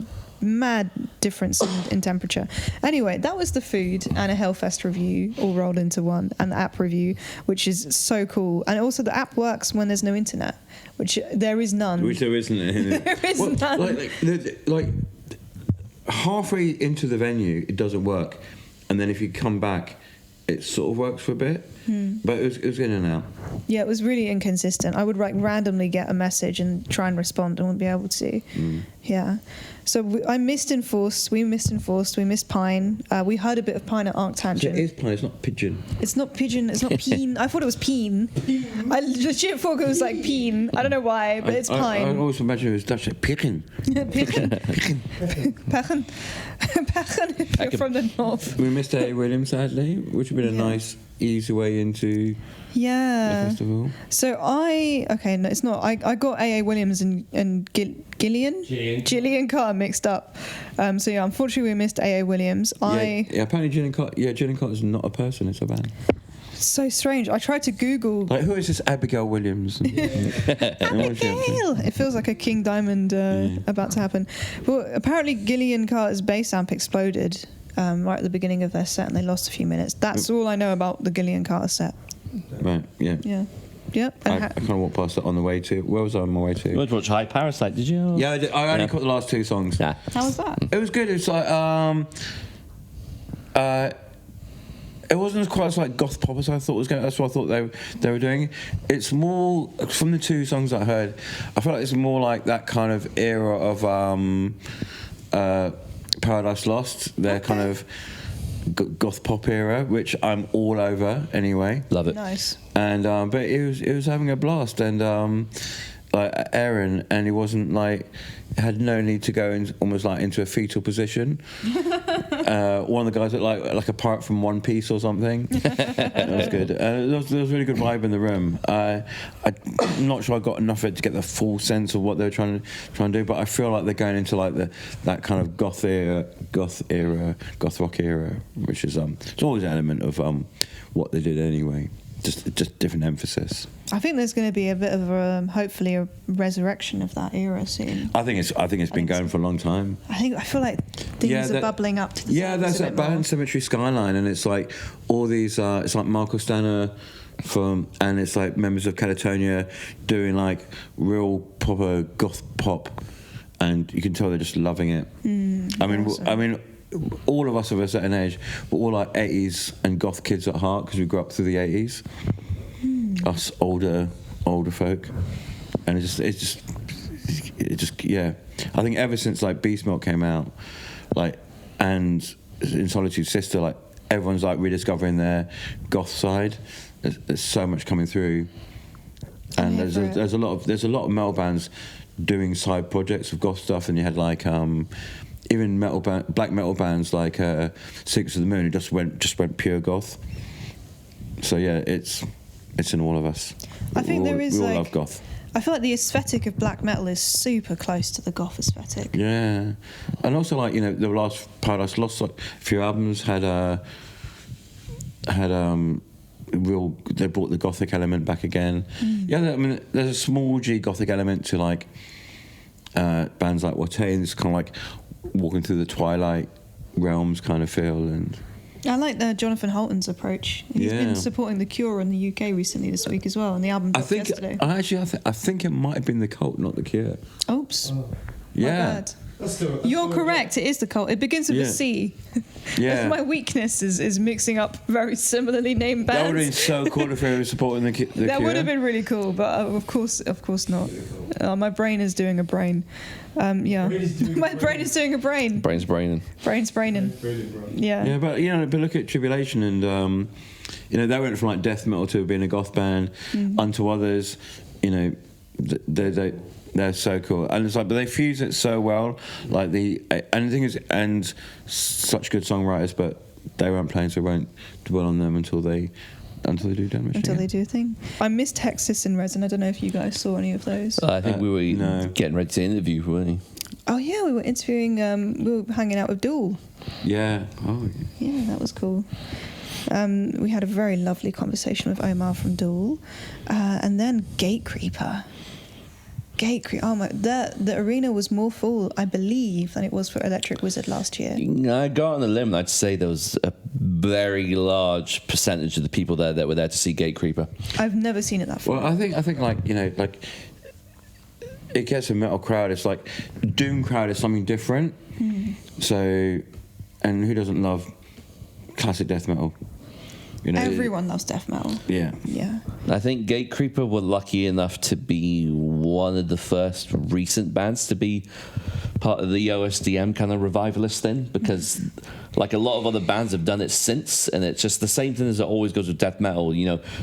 mad difference in temperature. Anyway, that was the food and a Hellfest review all rolled into one, and the app review, which is so cool. And also the app works when there's no internet, which there is none. Which there isn't. There is none. Like halfway into the venue, it doesn't work. And then if you come back, it sort of works for a bit. But it was in and out. Yeah, it was really inconsistent. I would randomly get a message and try and respond and wouldn't be able to. Yeah. So I missed Enforced. We missed Pine. We heard a bit of Pine at Arctangent. It is Pine, it's not Pigeon. It's not Pigeon, it's not Peen. I thought it was Peen. I legit thought it was like Peen. I don't don't know why, but it's Pine. I always imagine it was Dutch, like Picken. Picken. Pechen. If you're from the north. We missed A. Williams, sadly, which would have been a nice, easy way into the festival. So it's not. I got A. Williams and Gillian Carter mixed up. So yeah, unfortunately we missed A. Williams. Apparently Gillian Carter is not a person, it's a band. So strange. I tried to Google. Like, who is this Abigail Williams? Abigail! It feels like a King Diamond about to happen. Well, apparently Gillian Carter's bass amp exploded right at the beginning of their set, and they lost a few minutes. That's all I know about the Gillian Carter set. Right, yeah. Yeah. Yep. I kind of walked past it on the way to. Where was I on my way to? You went to watch High Parasite, did you? Yeah, I did. I only caught the last 2 songs. Yeah. How was that? It was good. It's like it wasn't as quite as like goth pop as I thought it was going. That's what I thought they were doing. It's more from the 2 songs I heard. I feel like it's more like that kind of era of Paradise Lost. Their kind of goth pop era, which I'm all over anyway. Love it. Nice. And but it was having a blast, and like Aaron, and he wasn't like had no need to go in almost like into a fetal position. One of the guys looked like a pirate from One Piece or something. That was good. There was really good vibe in the room. I'm not sure I got enough of it to get the full sense of what they were trying to do, but I feel like they're going into like that kind of goth rock era, which is it's always an element of what they did anyway. Just different emphasis. I think there's going to be a bit of hopefully a resurrection of that era soon. I think it's been going for a long time. I feel like things are bubbling up to the surface there's that band Cemetery Skyline, and it's like all these. It's like Marco Stanner and it's like members of Catatonia doing like real proper goth pop, and you can tell they're just loving it. I mean. All of us of a certain age, we're all like 80s and goth kids at heart because we grew up through the 80s. Us older folk, and it just yeah. I think ever since like Beast Milk came out, like, and In Solitude's Sister, like everyone's like rediscovering their goth side. There's so much coming through, and there's a lot of metal bands doing side projects of goth stuff, and you had like even black metal bands like Secrets of the Moon, who just went pure goth. So yeah, it's in all of us. I think we all love goth. I feel like the aesthetic of black metal is super close to the goth aesthetic. Yeah, and also like the last Paradise Lost, like, a few albums had real. They brought the gothic element back again. Yeah, I mean, there's a small G gothic element to like bands like Watain. It's kind of like walking through the Twilight realms kind of feel. And I like Jonathan Holton's approach. He's been supporting The Cure in the UK recently this week as well, and the album dropped yesterday. I think it might have been The Cult, not The Cure. Oops. Yeah. My bad. You're correct. It is The Cult. It begins with a C. Yeah. My weakness is mixing up very similarly named bands. That would have been so cool if they were supporting the Cure. That would have been really cool, but of course not. My brain is doing a brain. My brain is doing a brain. Brain's braining. Brain's braining. Yeah. Yeah, but look at Tribulation, and they went from like death metal to being a goth band. Unto Others, they're so cool, and it's like, but they fuse it so well. Like and the thing is, and such good songwriters, but they weren't playing, so we won't dwell on them until they do Damnation. Until they do a thing. I missed Texas and Resin. I don't know if you guys saw any of those. I think we were getting ready to interview, weren't we? Oh yeah, we were interviewing. We were hanging out with Dool. Yeah. Oh. Yeah, that was cool. We had a very lovely conversation with Omar from Dool, and then Gatecreeper. Oh my! The arena was more full, I believe, than it was for Electric Wizard last year. I got on a limb. I'd say there was a very large percentage of the people there that were there to see Gatecreeper. I've never seen it that far. Well, I think like like it gets a metal crowd. It's like doom crowd is something different. So, and who doesn't love classic death metal? Everyone loves death metal. Yeah. I think Gatecreeper were lucky enough to be one of the first recent bands to be part of the OSDM kind of revivalist thing, because like a lot of other bands have done it since, and it's just the same thing as it always goes with death metal.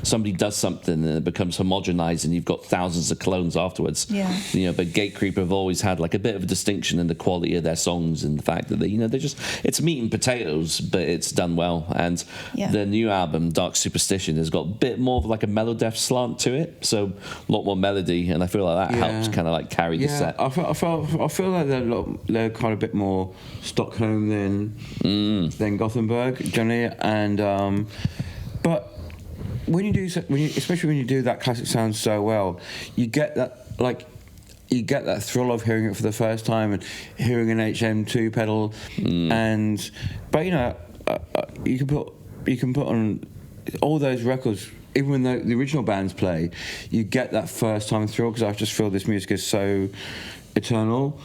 Somebody does something and it becomes homogenized, and you've got thousands of clones afterwards. Yeah. But Gatecreeper have always had like a bit of a distinction in the quality of their songs, and the fact that they're just, it's meat and potatoes, but it's done well. And the new album, Dark Superstition, has got a bit more of like a melodeath slant to it, so a lot more melody, and I feel like that helps kind of like carry the set. I feel like they're kind of a bit more Stockholm than Gothenburg generally, and but especially when you do that classic sound so well, you get that thrill of hearing it for the first time and hearing an HM2 pedal, but you can put on all those records even when the original bands play, you get that first time thrill, because I just feel this music is so eternal,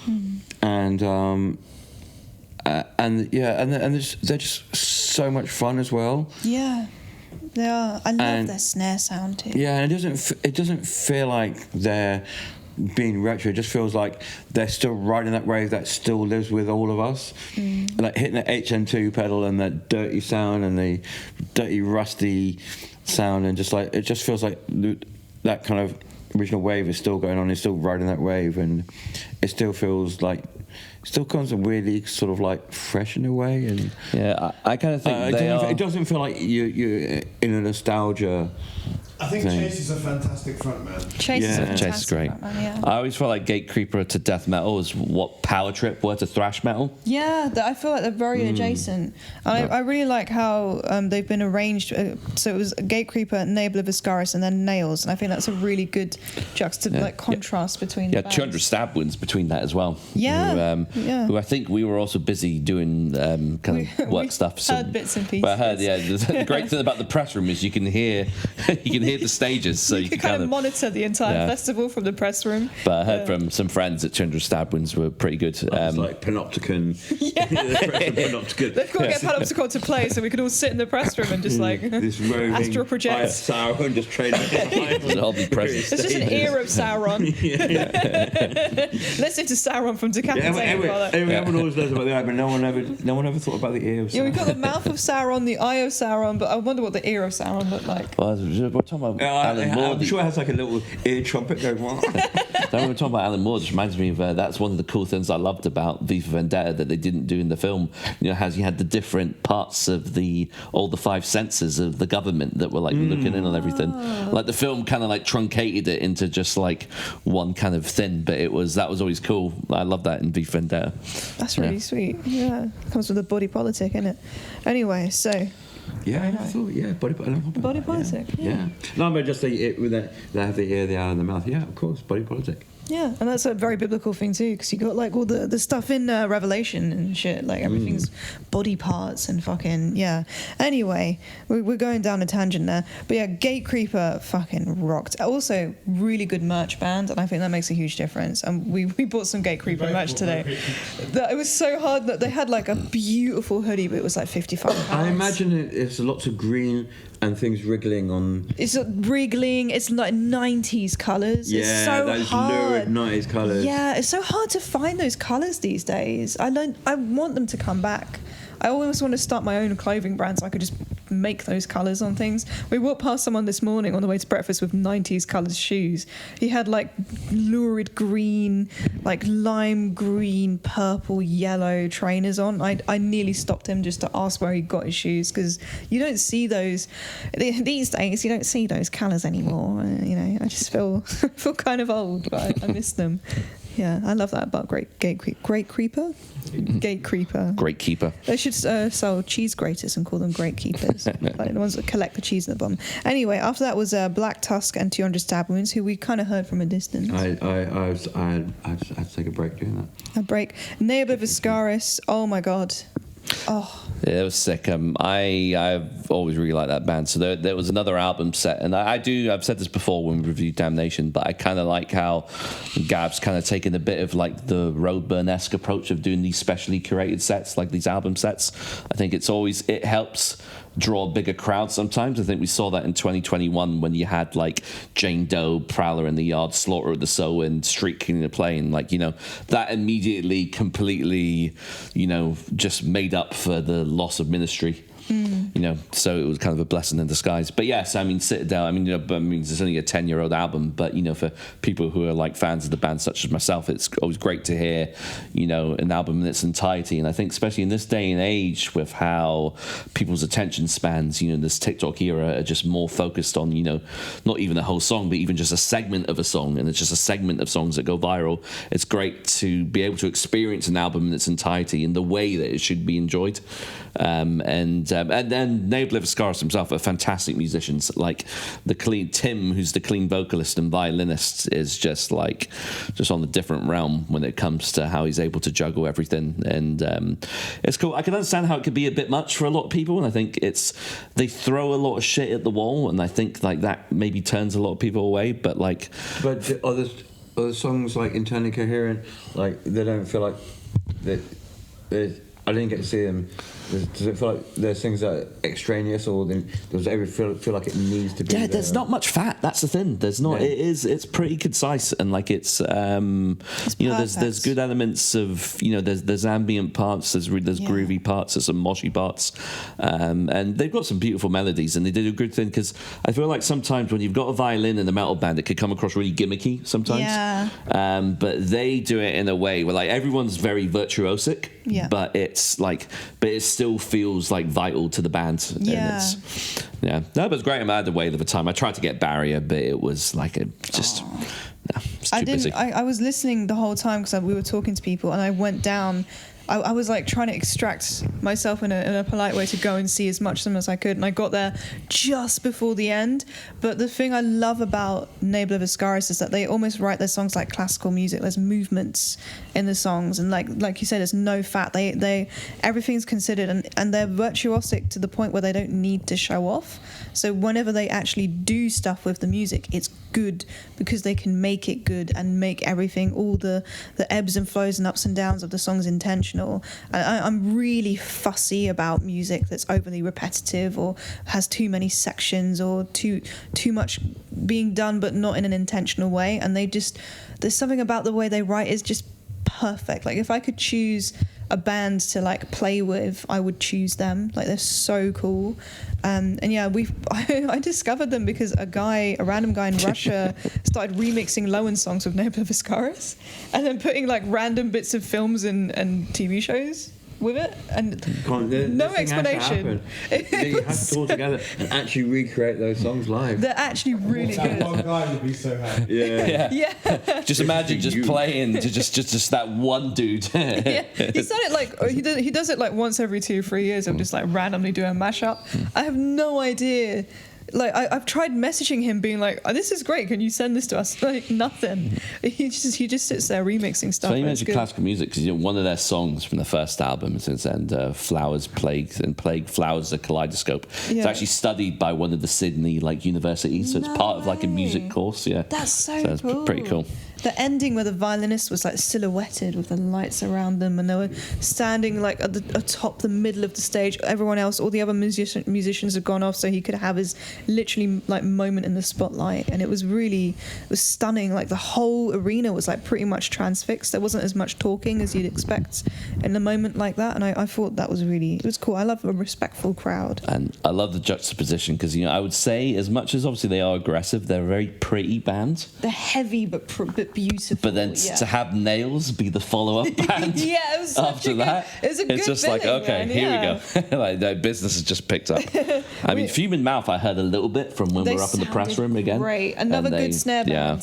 and they're just so much fun as well. Yeah, they are. I love their snare sound too. Yeah, and it doesn't feel like they're being retro. It just feels like they're still riding that wave that still lives with all of us. Like hitting the HN2 pedal and that dirty sound and the dirty rusty sound, and just like it just feels like that kind of original wave is still going on. It's still riding that wave, and it still feels like still comes weirdly sort of like fresh in a way. And yeah, I kind of think it doesn't feel like you're in a nostalgia. I think Chase is a fantastic frontman. Chase is a fantastic Chase is great. frontman, yeah. I always felt like Gatecreeper to death metal is what Power Trip were to thrash metal. Yeah, I feel like they're very adjacent. And I really like how they've been arranged. So it was Gatecreeper, Obliviscaris, and then Nails. And I think that's a really good contrast between the bands. 200 stab wounds between that as well. Yeah. Who I think we were also busy doing kind of work stuff. So heard bits and pieces. But I heard, the great thing about the press room is you can hear the stages, so you can kind of monitor the entire festival from the press room. But I heard from some friends that 200 stab wounds were pretty good. It's like Panopticon. Panopticon. They've got to get Panopticon to play, so we could all sit in the press room and just this roving astral project. Sauron just training. It's just an ear of Sauron. Listen to Sauron from Decapitated. Everyone always knows about the eye, but no one ever thought about the ear of Sauron. Yeah, we've got the mouth of Sauron, the eye of Sauron, but I wonder what the ear of Sauron looked like. Well, we're talking about Alan Moore. I'm sure it has like a little ear trumpet going on. When we're talking about Alan Moore, it just reminds me of that's one of the cool things I loved about V for Vendetta that they didn't do in the film. You know, how you had the different parts of all the 5 senses of the government that were like looking in on everything. Like the film kind of like truncated it into just like one kind of thing, but that was always cool. I love that in V for Vendetta. That's really sweet. Yeah, comes with the body politic, innit? Anyway, so. Yeah, I thought, body politic. Yeah. No, but just they have the ear, the eye, and the mouth. Yeah, of course, body politic. Yeah, and that's a very biblical thing too, because you got like all the stuff in Revelation and shit, like everything's body parts and fucking Anyway, we're going down a tangent there, but yeah, Gatecreeper fucking rocked. Also, really good merch band, and I think that makes a huge difference. And we bought some Gatecreeper merch today. It was so hard that they had like a beautiful hoodie, but it was like £55. I imagine it's lots of green and things wriggling on. It's wriggling. It's like 90s colours. Yeah, it's so those hard. lurid 90s colours. Yeah, it's so hard to find those colours these days. I want them to come back. I always want to start my own clothing brand so I could just make those colours on things. We walked past someone this morning on the way to breakfast with 90s coloured shoes. He had like lurid green, like lime green, purple, yellow trainers on. I nearly stopped him just to ask where he got his shoes, because you don't see those these days. You don't see those colours anymore. I just feel kind of old, but I miss them. Yeah, I love that about Gatecreeper. They should sell cheese graters and call them Gatekeepers. Like the ones that collect the cheese at the bottom. Anyway, after that was Black Tusk and 200 Stab Wounds, who we kind of heard from a distance. I had to take a break doing that. A break. Obliviscaris. Oh my god. Oh. Yeah, it was sick. I've always really liked that band. So there was another album set, and I've said this before when we reviewed Damnation, but I kind of like how Gav's kind of taken a bit of like the Roadburn-esque approach of doing these specially curated sets, like these album sets. I think it helps draw a bigger crowd sometimes. I think we saw that in 2021 when you had like Jane Doe, Prowler in the Yard, Slaughter of the Soul, and Street King in the Plane. Like, that immediately completely, just made up for the loss of Ministry. So it was kind of a blessing in disguise. But yes, Citadel, it's only a 10-year-old album, but for people who are like fans of the band such as myself, it's always great to hear an album in its entirety. And I think especially in this day and age with how people's attention spans this TikTok era are just more focused on not even a whole song, but even just a segment of a song, and it's just a segment of songs that go viral. It's great to be able to experience an album in its entirety in the way that it should be enjoyed. and then Obliviscaris himself are fantastic musicians. Like Tim, who's the clean vocalist and violinist, is just on a different realm when it comes to how he's able to juggle everything, and it's cool. I can understand how it could be a bit much for a lot of people, and I think they throw a lot of shit at the wall, and I think like that maybe turns a lot of people away. But are the songs like internally coherent? Like they don't feel like that. I didn't get to see them. Does it feel like there's things that are extraneous, or does it ever feel like it needs to be? Yeah, there's not much fat. That's the thing. There's not. Yeah. It's pretty concise, and like it's there's good elements of there's ambient parts, there's groovy parts, there's some moshy parts, and they've got some beautiful melodies, and they did a good thing because I feel like sometimes when you've got a violin in a metal band, it could come across really gimmicky sometimes. Yeah. But they do it in a way where like everyone's very virtuosic. Yeah. But it still feels like vital to the band. Yeah. No, but it was great. I'm at the whale of a time. I tried to get Barrier, but it was like it's too busy. I was listening the whole time because we were talking to people, and I went down. I was like trying to extract myself in a polite way to go and see as much of them as I could, and I got there just before the end. But the thing I love about Obliviscaris is that they almost write their songs like classical music. There's movements in the songs, and like you said, there's no fat. They everything's considered, and they're virtuosic to the point where they don't need to show off. So whenever they actually do stuff with the music, it's good because they can make it good and make everything, all the ebbs and flows and ups and downs of the songs intentional. I'm really fussy about music that's overly repetitive or has too many sections or too much being done but not in an intentional way. And there's something about the way they write is just perfect. Like if I could choose a band to like play with, I would choose them. Like they're so cool. And yeah, I discovered them because a random guy in Russia started remixing Lowen songs with Obliviscaris and then putting like random bits of films and TV shows with it, and no explanation. You have to pull together and actually recreate those songs live. They're actually really good. That one guy would be so happy. Yeah. Just imagine just playing to just that one dude. Yeah. He's done it like he does it like once every 2-3 years of just like randomly doing a mashup. I have no idea. Like I've tried messaging him, being like, "Oh, this is great. Can you send this to us?" Like nothing. He just sits there remixing stuff. So you mentioned classical music because one of their songs from the first album, since then, "Flowers, Plague," "Flowers," a Kaleidoscope. Yeah. It's actually studied by one of the Sydney universities, so it's part of like a music course. Yeah, that's so it's cool. Pretty cool. The ending where the violinist was like silhouetted with the lights around them, and they were standing like atop the middle of the stage. Everyone else, all the other musicians had gone off, so he could have his literally like moment in the spotlight. And it was stunning. Like the whole arena was like pretty much transfixed. There wasn't as much talking as you'd expect in a moment like that. And I thought that was it was cool. I love a respectful crowd. And I love the juxtaposition because I would say, as much as obviously they are aggressive, they're a very pretty band. They're heavy but beautiful. But then to have Nails be the follow-up band it was after that, it's just billing, like, okay, man, here we go. Like their business has just picked up. I mean, Fuming Mouth I heard a little bit from when we were up in the press room again. Great. Another good snare band.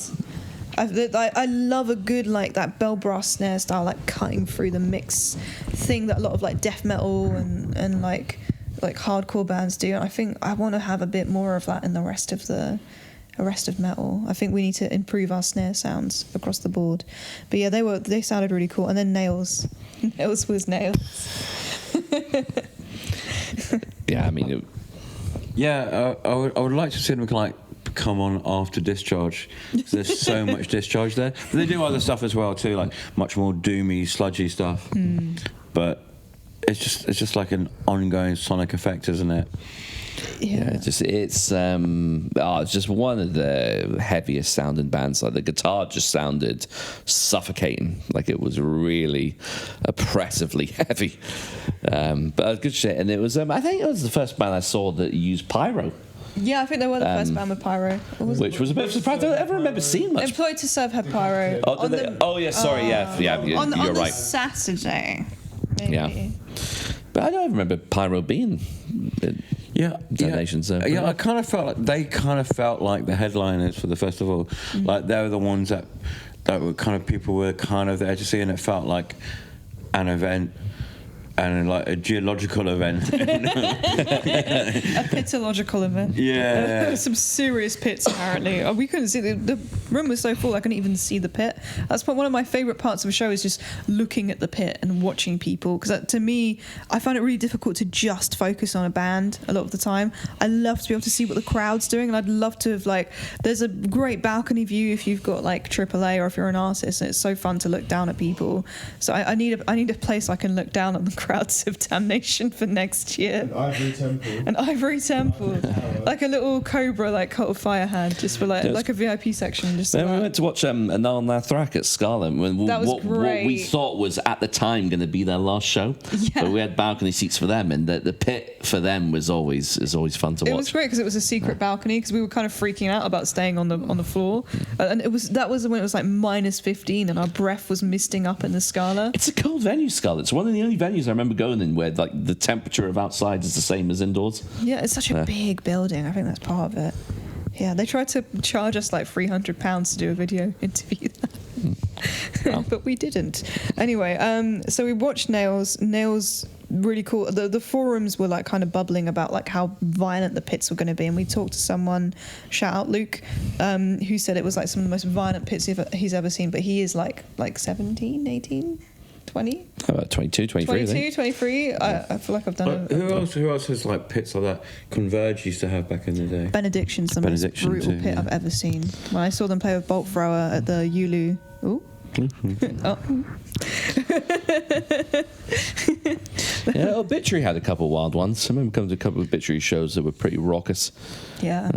Yeah. I love a good like that bell brass snare style, like cutting through the mix thing that a lot of like death metal and like hardcore bands do. And I think I want to have a bit more of that in the rest of metal. I think we need to improve our snare sounds across the board. But yeah, they sounded really cool. And then Nails was Nails. Yeah, I mean, I would like to see them like come on after Discharge. There's so much Discharge there. But they do other stuff as well too, like much more doomy, sludgy stuff. But it's just like an ongoing sonic effect, isn't it? Yeah, it's just one of the heaviest sounding bands. Like the guitar just sounded suffocating, like it was really oppressively heavy. But good shit, and it was. I think it was the first band I saw that used pyro. Yeah, I think they were the first band with pyro. Which was a bit surprised. I don't ever remember seeing much. Employed to Serve had pyro. You're on right. Saturday, maybe. Yeah. But I don't remember pyro being Damnation. Yeah, I kind of felt like they felt like the headliners for the festival. Like they were the ones that were kind of people were kind of there to see, and it felt like an event. and like a geological event. A pitological event. Yeah. There were some serious pits apparently. We couldn't see the room was so full I couldn't even see the pit. That's one of my favourite parts of a show is just looking at the pit and watching people, because to me I find it really difficult to just focus on a band a lot of the time. I love to be able to see what the crowd's doing, and I'd love to have there's a great balcony view if you've got like AAA or if you're an artist, and it's so fun to look down at people. So I need a place I can look down on the crowds of Damnation for next year. An ivory temple. Like a little cobra like Cult of Fire had, just for like a VIP section. Just then we went to watch Anal Nathrak at Scarlet. That was great. What we thought was at the time going to be their last show. Yeah. But we had balcony seats for them, and the pit for them was always fun to watch. It was great because it was a secret balcony, because we were kind of freaking out about staying on the floor, and that was when it was like -15 and our breath was misting up in the Scala. It's a cold venue, Scarlet. It's one of the only venues I remember going in where like the temperature of outside is the same as indoors. Yeah, it's such a big building. I think that's part of it. Yeah, they tried to charge us like £300 to do a video interview, but we didn't. Anyway, so we watched Nails. Nails, really cool. The forums were like kind of bubbling about like how violent the pits were going to be, and we talked to someone, shout out Luke, who said it was like some of the most violent pits he's ever seen. But he is like 17, 18. 20? About 22, 23, 22, 23. I feel like I've done it. Who else has like pits like that? Converge used to have back in the day. Benediction's the most brutal pit I've ever seen. When I saw them play with Bolt Thrower at the Yulu. Ooh. Yeah, Obituary had a couple of wild ones. I remember coming to a couple of Obituary shows that were pretty raucous. Yeah.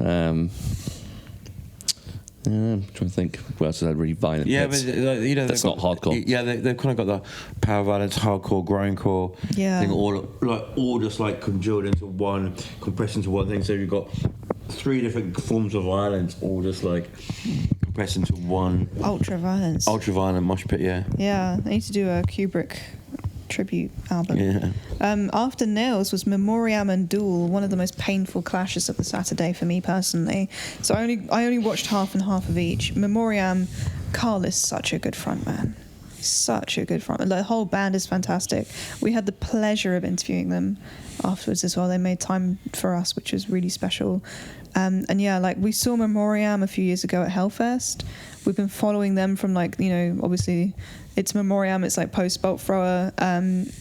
I'm trying to think who else had really violent hits. But you know, that's not hardcore. Yeah, they've kind of got the power violence, hardcore, grindcore thing, all just like congealed into one, compressed into one thing. So you've got 3 different forms of violence, all just like compressed into one. Ultra violent mosh pit. Yeah. Yeah, I need to do a Kubrick tribute album. Yeah. After Nails was Memoriam and Dool, one of the most painful clashes of the Saturday for me personally. So I only watched half and half of each. Memoriam, Carl is such a good frontman. Such a good frontman. The whole band is fantastic. We had the pleasure of interviewing them afterwards as well. They made time for us, which was really special. And yeah, like we saw Memoriam a few years ago at Hellfest. We've been following them from obviously it's Memoriam, it's like post-Bolt Thrower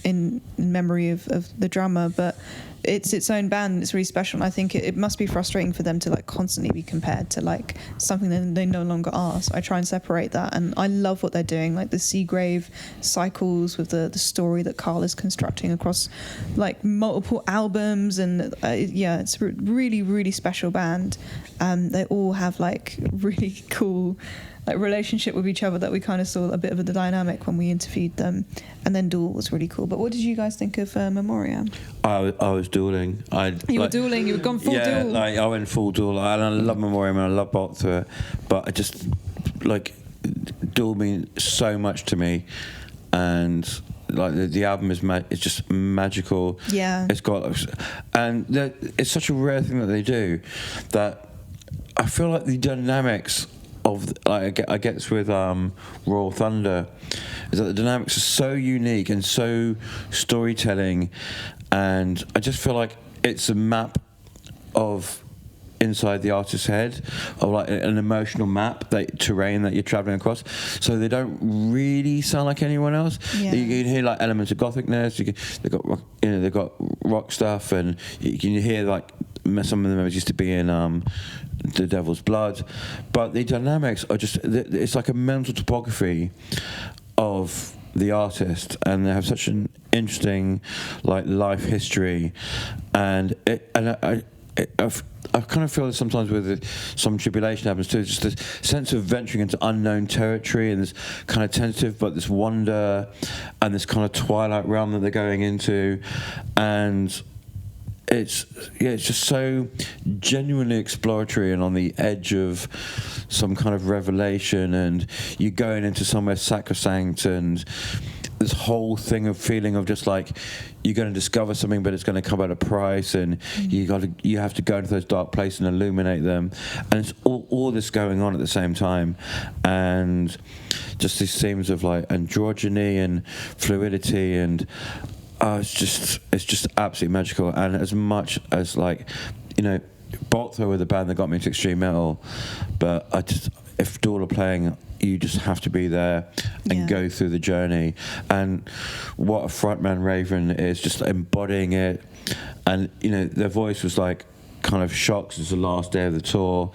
in memory of the drummer, but it's its own band and it's really special, and I think it must be frustrating for them to like constantly be compared to like something that they no longer are. So I try and separate that, and I love what they're doing, like the Seagrave cycles with the story that Carl is constructing across like multiple albums, and it's a really, really special band. They all have like really cool like relationship with each other that we kind of saw a bit of the dynamic when we interviewed them. And then Dool was really cool. But what did you guys think of Memoriam? I was dueling. You were dueling. You were gone full Dool. Yeah, like I went full Dool. And I love Memoriam and I love Bolt through it. But I just like Dool means so much to me, and like the album is it's just magical. Yeah, it's got, and it's such a rare thing that they do that I feel like the dynamics of I guess with Royal Thunder is that the dynamics are so unique and so storytelling, and I just feel like it's a map of inside the artist's head, of like an emotional map, terrain that you're traveling across. So they don't really sound like anyone else. Yeah. You can hear like elements of gothicness. They've got rock stuff, and you can hear like some of the members used to be in The Devil's Blood, but the dynamics are just, it's like a mental topography of the artist, and they have such an interesting like life history, and I kind of feel that sometimes with some tribulation happens too. It's just this sense of venturing into unknown territory, and this kind of tentative, but this wonder, and this kind of twilight realm that they're going into, and it's just so genuinely exploratory and on the edge of some kind of revelation, and you're going into somewhere sacrosanct, and this whole thing of feeling of just like you're going to discover something, but it's going to come at a price, and you have to go into those dark places and illuminate them, and it's all this going on at the same time, and just these themes of like androgyny and fluidity, and it's just absolutely magical. And as much as like, you know, Boltho were the band that got me into extreme metal, but if Dool are playing, you just have to be there and go through the journey. And what a frontman Raven is, just embodying it. And you know, their voice was like kind of shocked as the last day of the tour,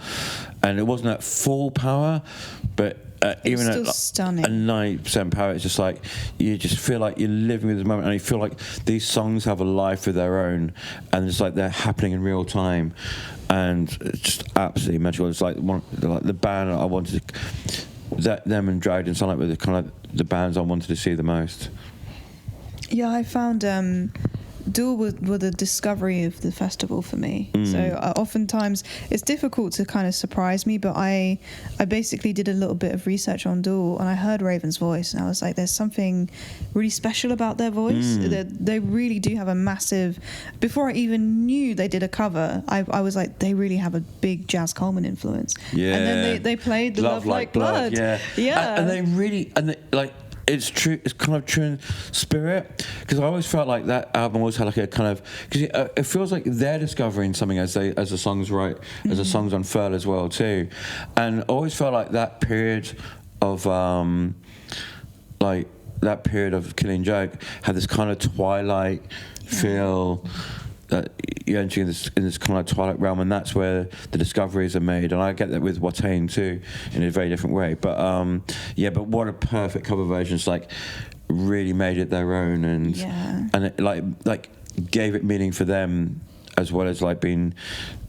and it wasn't at full power, but even at stunning. A 90% power, it's just like you just feel like you're living with this moment, and you feel like these songs have a life of their own, and it's like they're happening in real time, and it's just absolutely magical. It's like the band I wanted to, them and Dragged and Sunlight were the kind of the bands I wanted to see the most. Yeah, I found Dool were the discovery of the festival for me. So oftentimes it's difficult to kind of surprise me, but I basically did a little bit of research on Dool, and I heard Raven's voice, and I was like, there's something really special about their voice. They really do have a massive... Before I even knew they did a cover, I was like, they really have a big Jazz Coleman influence. Yeah. And then they played the Love Like Blood. Yeah. And they really... And they, like... It's true. It's kind of true in spirit, because I always felt like that album always had like a kind of, because it feels like they're discovering something as the songs write, as the songs unfurl as well too, and I always felt like that period of Killing Joke had this kind of twilight feel. That you're entering in this kind of twilight realm, and that's where the discoveries are made. And I get that with Watain too, in a very different way. But but what a perfect cover version! It's like really made it their own, and it like gave it meaning for them, as well as like being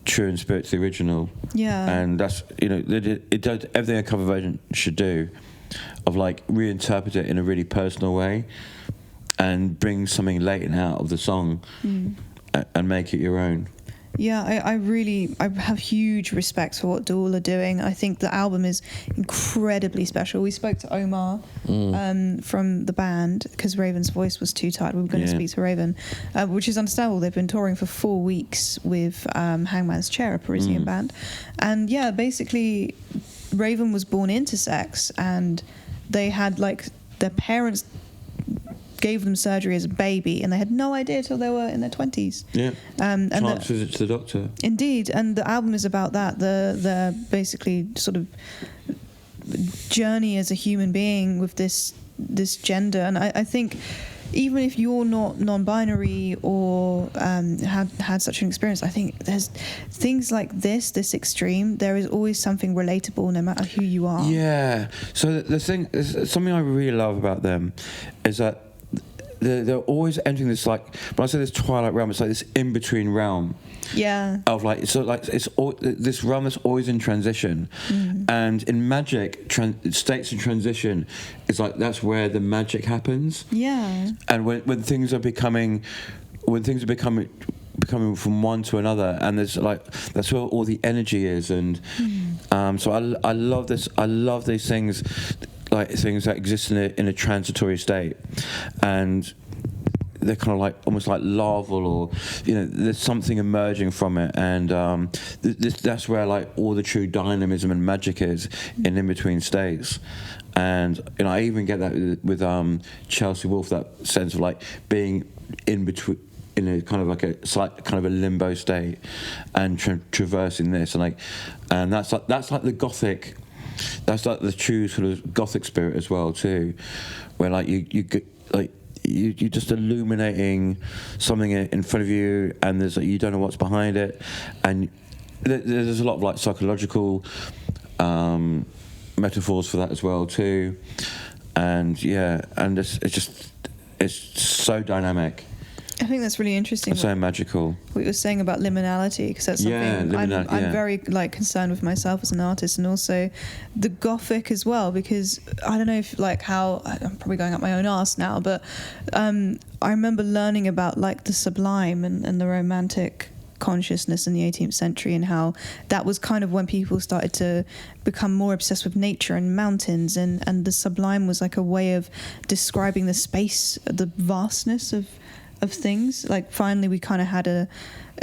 true in spirit to the original. Yeah, and that's, you know, it does everything a cover version should do, of like reinterpret it in a really personal way, and bring something latent out of the song. And make it your own. Yeah, I have huge respect for what Dool are doing. I think the album is incredibly special. We spoke to Omar from the band, because Raven's voice was too tight. We were going to speak to Raven, which is understandable. They've been touring for 4 weeks with Hangman's Chair, a Parisian band. And yeah, basically Raven was born intersex, and they had like their parents gave them surgery as a baby, and they had no idea till they were in their 20s. Yeah. And chance visit to the doctor. Indeed, and the album is about that. The basically sort of journey as a human being with this gender, and I think even if you're not non-binary or had such an experience, I think there's things like this extreme. There is always something relatable, no matter who you are. Yeah. So the thing, something I really love about them is that they're always entering this, like, when I say this twilight realm, it's like this in-between realm. Yeah. Of like, so like it's this realm that's always in transition, and in magic, states in transition is like, that's where the magic happens. Yeah. And when things are becoming from one to another, and there's like, that's where all the energy is, and so I love this. I love these things, like things that exist in a transitory state, and they're kind of like almost like larval, or, you know, there's something emerging from it, and that's where like all the true dynamism and magic is, in between states. And, you know, I even get that with Chelsea Wolfe, that sense of like being in between, in a kind of like a slight kind of a limbo state, and traversing this, and that's like the gothic. That's like the true sort of gothic spirit as well too, where like you're just illuminating something in front of you, and there's like, you don't know what's behind it, and there's a lot of like psychological metaphors for that as well too, and and it's so dynamic. I think that's really interesting. It's so magical. What you were saying about liminality, because that's something I'm very like concerned with myself as an artist, and also the gothic as well, because I don't know if like how, I'm probably going up my own arse now, but I remember learning about like the sublime and the romantic consciousness in the 18th century, and how that was kind of when people started to become more obsessed with nature and mountains, and the sublime was like a way of describing the space, the vastness of things. Like finally we kind of had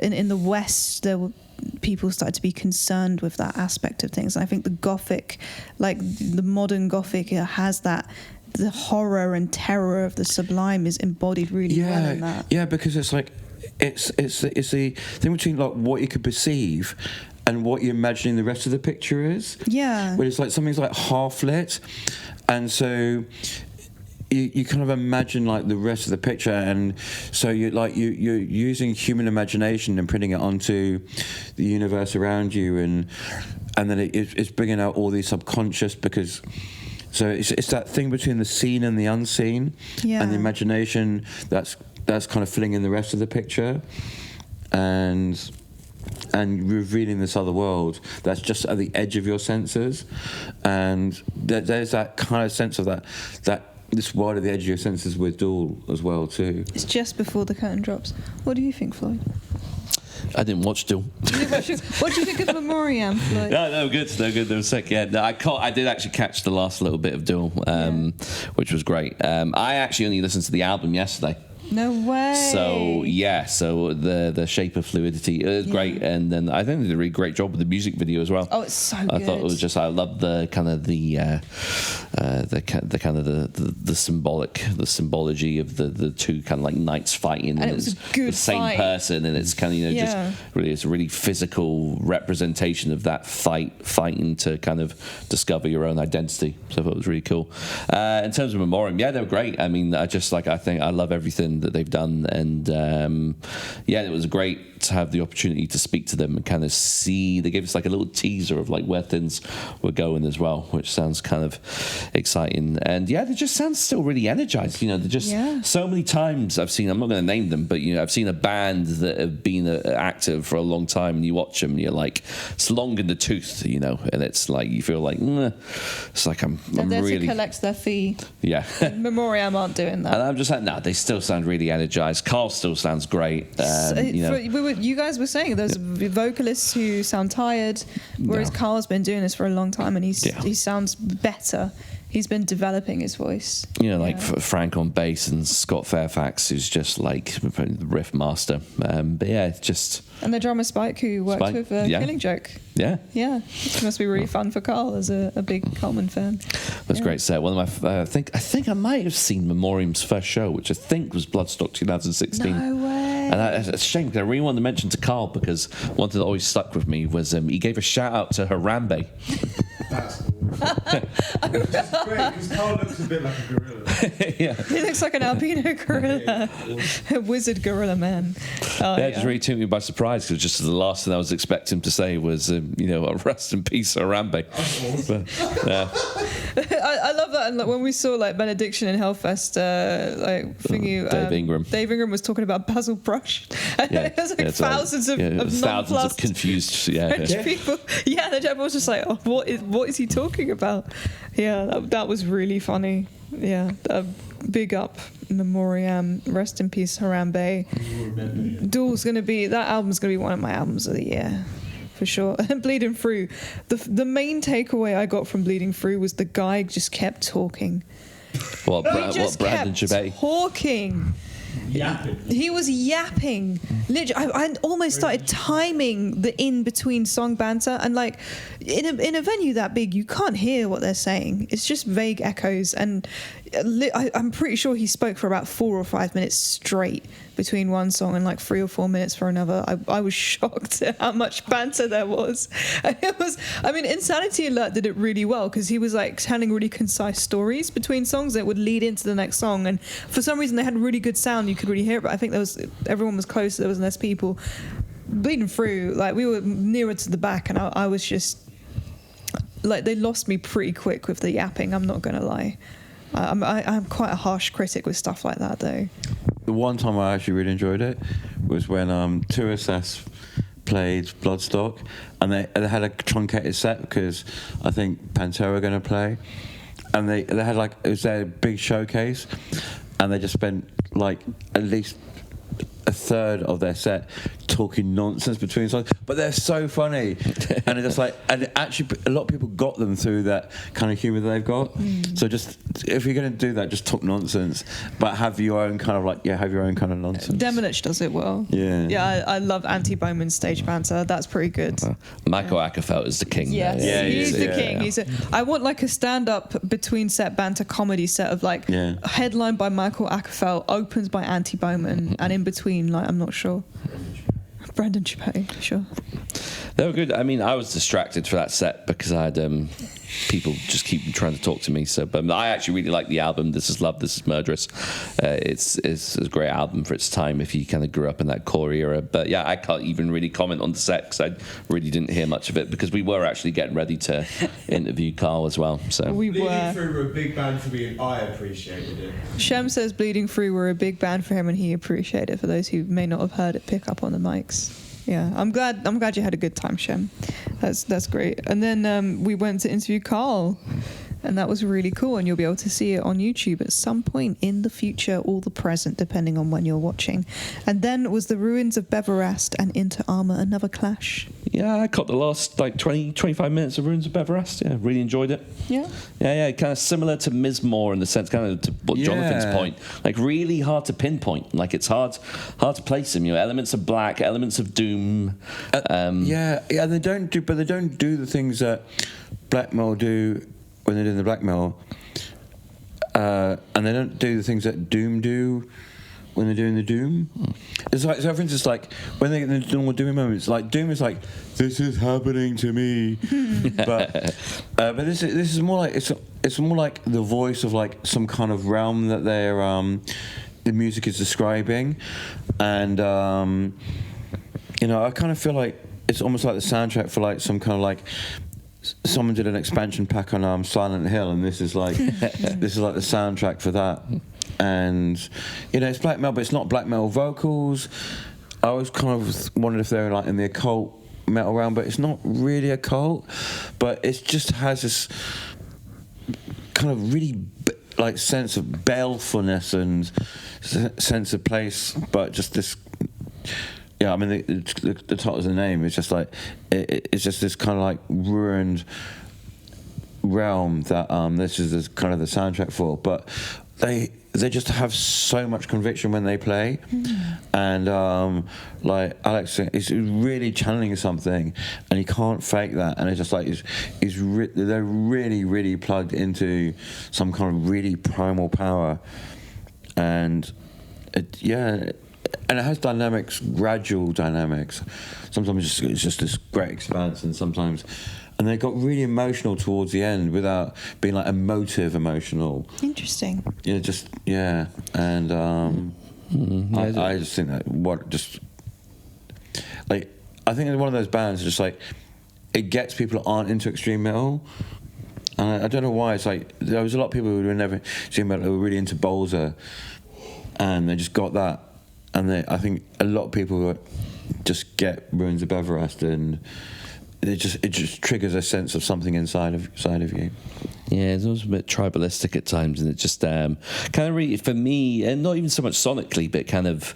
in the West, there were people started to be concerned with that aspect of things, and I think the Gothic, like the modern Gothic, has that the horror and terror of the sublime is embodied really well in that. Yeah, because it's like it's the thing between like what you could perceive and what you're imagining the rest of the picture is. Yeah. But it's like something's like half lit, and so you kind of imagine like the rest of the picture, and so you're using human imagination and putting it onto the universe around you, and then it's bringing out all these subconscious, because so it's that thing between the seen and the unseen, and the imagination that's kind of filling in the rest of the picture, and revealing this other world that's just at the edge of your senses, and there's that kind of sense of that this world at the edge of your senses with Dool as well too. It's just before the curtain drops. What do you think, Floyd? I didn't watch Dool. What do you think of Memoriam, Floyd? No, good. They were sick. Yeah, no, I did actually catch the last little bit of Dool, which was great. I actually only listened to the album yesterday. No way. So the Shape of Fluidity is great, and then I think they did a really great job with the music video as well. Oh, it's so good. I thought it was just, I love the kind of the symbology of the two kind of like knights fighting, and it was a good the same fight. Person, and it's kind of just really, it's a really physical representation of that fighting to kind of discover your own identity. So I thought it was really cool. In terms of Memoriam, they were great. I mean, I think I love everything that they've done, and it was great to have the opportunity to speak to them and kind of see. They gave us like a little teaser of like where things were going as well, which sounds kind of exciting. And they just sound still really energized. They're just so many times I've seen. I'm not going to name them, but I've seen a band that have been active for a long time, and you watch them, and you're like, it's long in the tooth, and it's like you feel like it's like I'm there really to collect their fee. Yeah, Memoriam aren't doing that, and I'm just like, no, they still sound really energized. Carl still sounds great. You guys were saying there's vocalists who sound tired, whereas Carl's been doing this for a long time, and he sounds better. He's been developing his voice. Frank on bass and Scott Fairfax, who's just like the riff master. It's just. And the drummer Spike, who worked with Killing Joke. Yeah. Yeah. It must be really fun for Carl as a big Coleman fan. That's great set. One of my, I think I might have seen Memoriam's first show, which I think was Bloodstock 2016. No way. And it's a shame, because I really wanted to mention to Carl, because one thing that always stuck with me was he gave a shout out to Harambe. That's great, because Carl looks a bit like a gorilla. He looks like an albino gorilla, a wizard gorilla man. It just really took me by surprise, because just the last thing I was expecting him to say was, rest in peace, Harambe. I love that. And when we saw like Benediction in Hellfest, Dave Ingram was talking about Basil Brush. There's like thousands of confused French people. Yeah, the was just like, what is he talking about? Yeah, that was really funny. Yeah, big up Memoriam, rest in peace Harambe. Dool's that album's gonna be one of my albums of the year. For sure. And Bleeding Through. The main takeaway I got from Bleeding Through was the guy just kept talking. Brandon Chabet? Talking. Yapping. He was yapping. Literally, I almost started timing the in-between song banter, and like in a venue that big, you can't hear what they're saying. It's just vague echoes, and I'm pretty sure he spoke for about 4 or 5 minutes straight between one song and like 3 or 4 minutes for another. I was shocked at how much banter there was. And Insanity Alert did it really well, because he was like telling really concise stories between songs that would lead into the next song, and for some reason they had really good sound. You could really hear it, but I think everyone was closer, there was less people. Bleeding Through, like we were nearer to the back, and I was just like, they lost me pretty quick with the yapping, I'm not gonna lie. I'm quite a harsh critic with stuff like that, though. The one time I actually really enjoyed it was when Tourist played Bloodstock, and they had a truncated set, because I think Pantera were going to play, and they had like, it was their big showcase, and they just spent like at least a third of their set talking nonsense between songs, but they're so funny, and it's just like, and actually a lot of people got them through that kind of humour that they've got. So just if you're going to do that, just talk nonsense, but have your own kind of have your own kind of nonsense. Damnation does it well. Yeah, I love Antti Bowman's stage banter. That's pretty good. Michael Ackerfeld is the king. Yes, he's the king. I want like a stand-up between set banter comedy set of like headlined by Michael Ackerfeld, opens by Antti Bowman, and in between, like, I'm not sure. Brendan Chappelle, sure. They were good. I mean, I was distracted for that set because I had people just keep trying to talk to me. So, but I actually really like the album. This is Love, This is Murderous. It's a great album for its time if you kind of grew up in that core era. But yeah, I can't even really comment on the set because I really didn't hear much of it because we were actually getting ready to interview Carl as well. So Bleeding Through were a big band for me, and I appreciated it. Shem says Bleeding Through were a big band for him, and he appreciated it. For those who may not have heard it, pick up on the mics. Yeah, I'm glad you had a good time, Shem. That's great. And then we went to interview Carl, and that was really cool. And you'll be able to see it on YouTube at some point in the future or the present, depending on when you're watching. And then was the Ruins of Beverast and Into Armour, another clash. Yeah, I caught the last 25 minutes of Ruins of Beverast. Yeah, really enjoyed it. Yeah, kind of similar to Mizmor in the sense, kind of to what Jonathan's point, like really hard to pinpoint. Like it's hard to place them. Elements of black, elements of doom. They don't do the things that black metal do when they're doing the black metal, and they don't do the things that doom do when they're doing the doom. It's like, so for instance, like when they get in the normal doom moments, like doom is like, this is happening to me, but this is more like it's more like the voice of like some kind of realm that they're the music is describing, and I kind of feel like it's almost like the soundtrack for like some kind of like someone did an expansion pack on Silent Hill, and this is like the soundtrack for that. And it's black metal, but it's not black metal vocals. I always kind of wondered if they were like in the occult metal realm, but it's not really occult. But it just has this kind of really like sense of balefulness and sense of place, but just this. Yeah, I mean the title of the name is just like it's just this kind of like ruined realm that this is kind of the soundtrack for, but they just have so much conviction when they play, and like Alex is really channeling something, and he can't fake that, and it's just like they're really plugged into some kind of really primal power, and and it has gradual dynamics. Sometimes it's just this great expanse, and they got really emotional towards the end without being like emotional. Interesting. And I just think that I think it's one of those bands just like it gets people that aren't into extreme metal. And I don't know why. It's like there was a lot of people who were never extreme metal who were really into Bolzer, and they just got that. And I think a lot of people just get Ruins of Beverast, and it just triggers a sense of something inside of you. Yeah, it's also a bit tribalistic at times, and it just kind of really, for me, and not even so much sonically, but kind of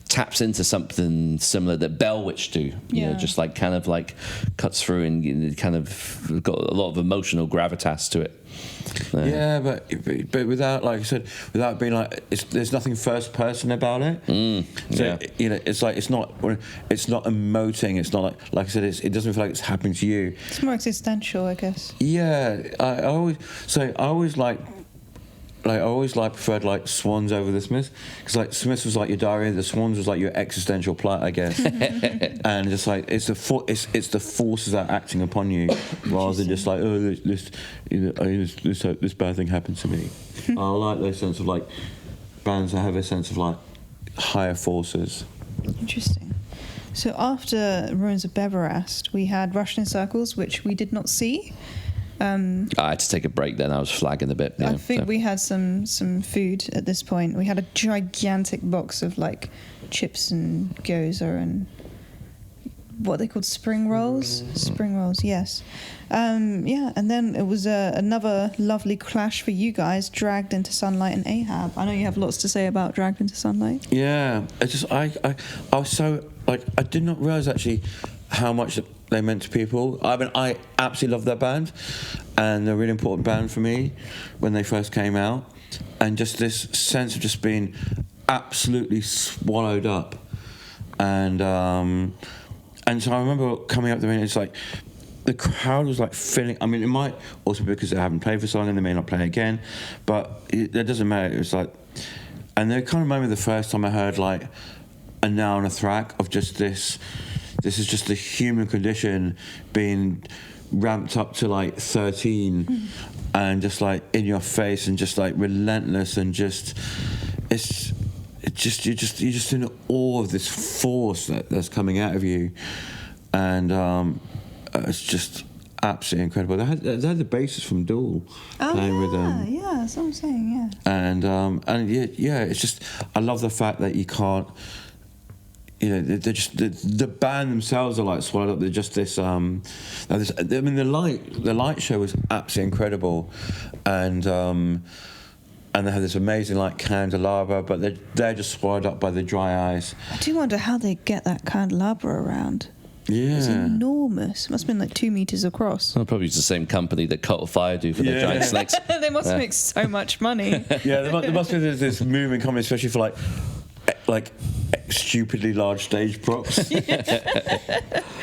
taps into something similar that Bellwitch do. Just like kind of like cuts through and kind of got a lot of emotional gravitas to it. Yeah, but without, like I said, without being like, there's nothing first person about it. It's like it's not emoting. It's not like I said, it doesn't feel like it's happening to you. It's more existential, I guess. Yeah, I always preferred like Swans over the Smiths, because like Smiths was like your diary, the Swans was like your existential plight, I guess. And just like it's the forces that are acting upon you, rather than just like this bad thing happened to me. I like those sense of like bands that have a sense of like higher forces. Interesting. So after Ruins of Beverast, we had Russian Circles, which we did not see. I had to take a break then. I was flagging a bit. I think we had some food at this point. We had a gigantic box of like chips and gyoza and what they called spring rolls. Spring rolls, yes. And then it was another lovely clash for you guys, Dragged into Sunlight and Ahab. I know you have lots to say about Dragged into Sunlight. Yeah, I was so like I did not realize actually how much they meant to people. I mean, I absolutely love their band, and they're a really important band for me when they first came out, and just this sense of just being absolutely swallowed up, and so I remember coming up there and it's like the crowd was like filling. I mean, it might also be because they haven't played for so long and they may not play again, but it doesn't matter. It was like, and they kind of remember the first time I heard like a now and a thrack of just this. This is just the human condition being ramped up to like 13, and just like in your face and just like relentless, and just you're just in awe of this force that's coming out of you, and it's just absolutely incredible. They had the bassist from Dool playing with them. Yeah, that's what I'm saying. Yeah. And it's just, I love the fact that you can't. You know, they're just the band themselves are like swallowed up. They're just this. I mean, the light show was absolutely incredible, and they had this amazing like candelabra, but they're just swallowed up by the dry ice. I do wonder how they get that candelabra around. Yeah, it's enormous. It must have been like 2 meters across. Well, probably it's the same company that Cult of Fire do for their giant snakes. They must make so much money. Yeah, there must be this moving company, especially for like stupidly large stage props.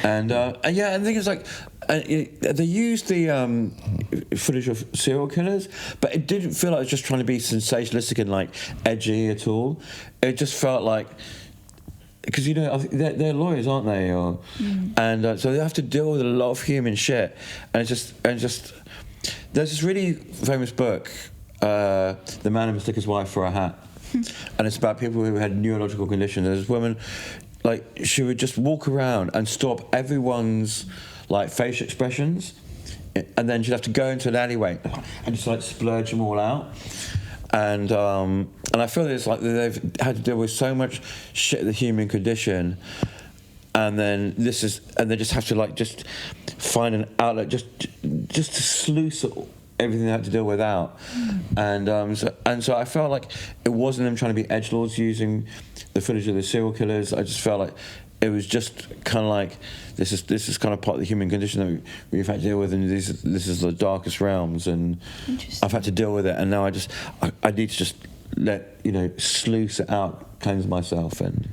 and the thing is like they used the footage of serial killers, but it didn't feel like it was just trying to be sensationalistic and like edgy at all. It just felt like, because you know they're lawyers, aren't they? And so they have to deal with a lot of human shit, and just there's this really famous book, The Man Who Mistook His Wife for a Hat. And it's about people who had neurological conditions. There's this woman, like, she would just walk around and stop everyone's like facial expressions, and then she'd have to go into an alleyway and just like splurge them all out. And I feel that it's like they've had to deal with so much shit of the human condition, and then they just have to like just find an outlet just to sluice everything they had to deal with out. And so I felt like it wasn't them trying to be edgelords using the footage of the serial killers. I just felt like it was just kind of like this is kind of part of the human condition that we've had to deal with, and this is the darkest realms, and I've had to deal with it, and now I need to just let sluice it out, cleanse myself. And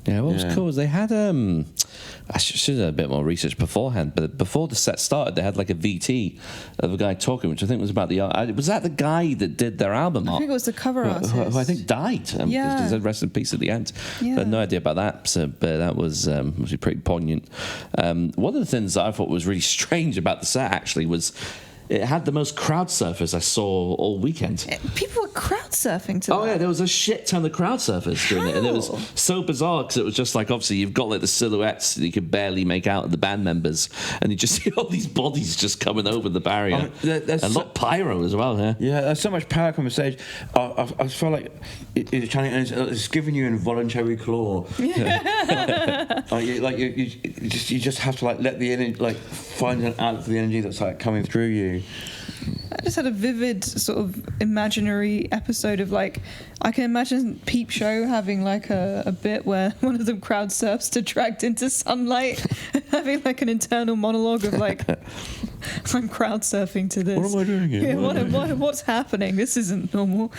what was cool is they had I should have done a bit more research beforehand, but before the set started, they had like a VT of a guy talking, which I think was about was that the guy that did their album art? I think it was the cover artist. Who I think died. He said rest in peace at the end. Yeah. I had no idea about that, but that was pretty poignant. One of the things that I thought was really strange about the set actually was it had the most crowd surfers I saw all weekend. People were crowd surfing to that. Oh yeah, there was a shit ton of crowd surfers doing it, and it was so bizarre because it was just like, obviously you've got like the silhouettes that you could barely make out of the band members, and you just see all these bodies just coming over the barrier. And a lot of pyro as well. Yeah, there's so much power coming stage. I feel like it's giving you involuntary claw. You just have to like let the energy, like find an outlet for the energy that's like coming through you. I just had a vivid sort of imaginary episode of like, I can imagine Peep Show having like a bit where one of them crowd surfs to Dragged into Sunlight, having like an internal monologue of like, I'm crowd surfing to this. What am I doing here? What's happening? This isn't normal.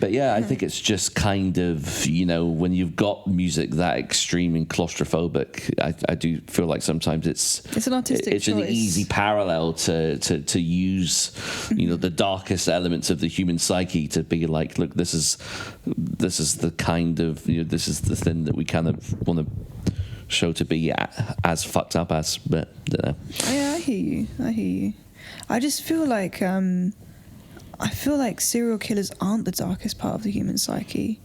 But yeah, I think it's just kind of, when you've got music that extreme and claustrophobic, I do feel like sometimes it's an artistic it's choice. An easy parallel to use, the darkest elements of the human psyche to be like, look, this is the kind of, this is the thing that we kind of want to show to be as fucked up as, but I don't know. Yeah, I hear you. I just feel like serial killers aren't the darkest part of the human psyche.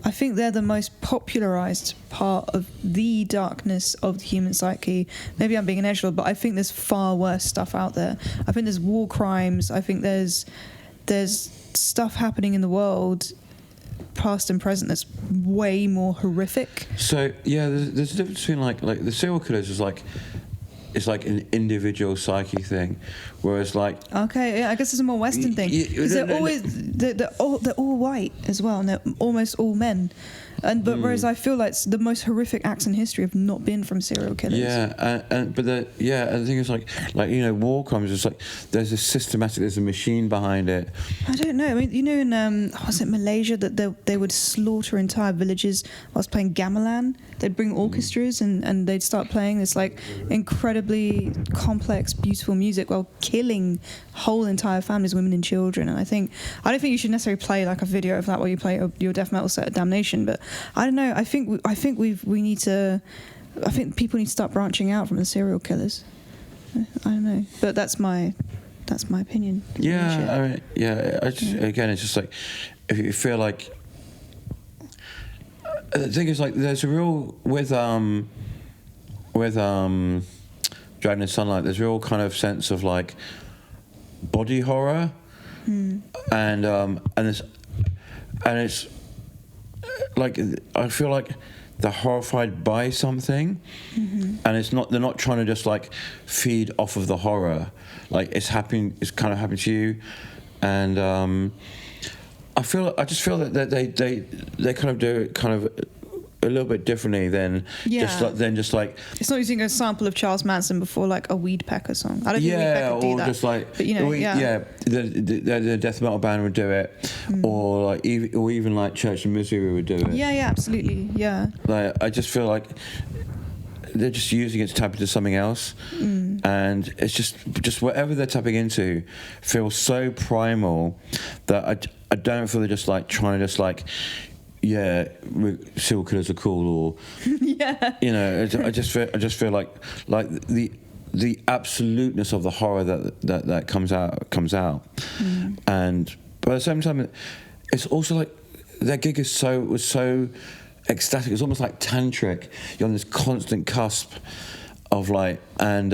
I think they're the most popularized part of the darkness of the human psyche. Maybe I'm being an edgelord, but I think there's far worse stuff out there. I think there's war crimes. I think there's stuff happening in the world, past and present, that's way more horrific. So yeah, there's a difference between like the serial killers is like, it's like an individual psyche thing, whereas like I guess it's a more Western thing because they're all white as well, and they're almost all men, But whereas I feel like the most horrific acts in history have not been from serial killers. Yeah, and the thing is like war crimes is like there's a machine behind it. I don't know. I mean, in was it Malaysia that they would slaughter entire villages whilst playing gamelan? They'd bring orchestras and they'd start playing this like incredibly complex, beautiful music while killing whole entire families, women and children. And I don't think you should necessarily play like a video of that while you play your death metal set at Damnation. But I don't know. I think we need to. I think people need to start branching out from the serial killers. I don't know, but that's my opinion. Yeah, again, it's just like if you feel like the thing is like there's a real with Dragon and Sunlight. There's a real kind of sense of like body horror, and it's like I feel like they're horrified by something, and they're not trying to just like feed off of the horror. Like it's kind of happening to you, and I just feel that they kind of do it kind of a little bit differently than just like it's not using a sample of Charles Manson before like a Weed Pecker song. I don't think Weed Pecker do that. Just like but the death metal band would do it, or even like Church in Missouri would do it. Yeah, absolutely, yeah. Like I just feel like they're just using it to tap into something else, and it's just whatever they're tapping into feels so primal that I don't feel they're just like trying to just like. Yeah, serial killers are cool, or I just feel like the absoluteness of the horror that comes out, and but at the same time, it's also like their gig was so ecstatic. It's almost like tantric. You're on this constant cusp of like, and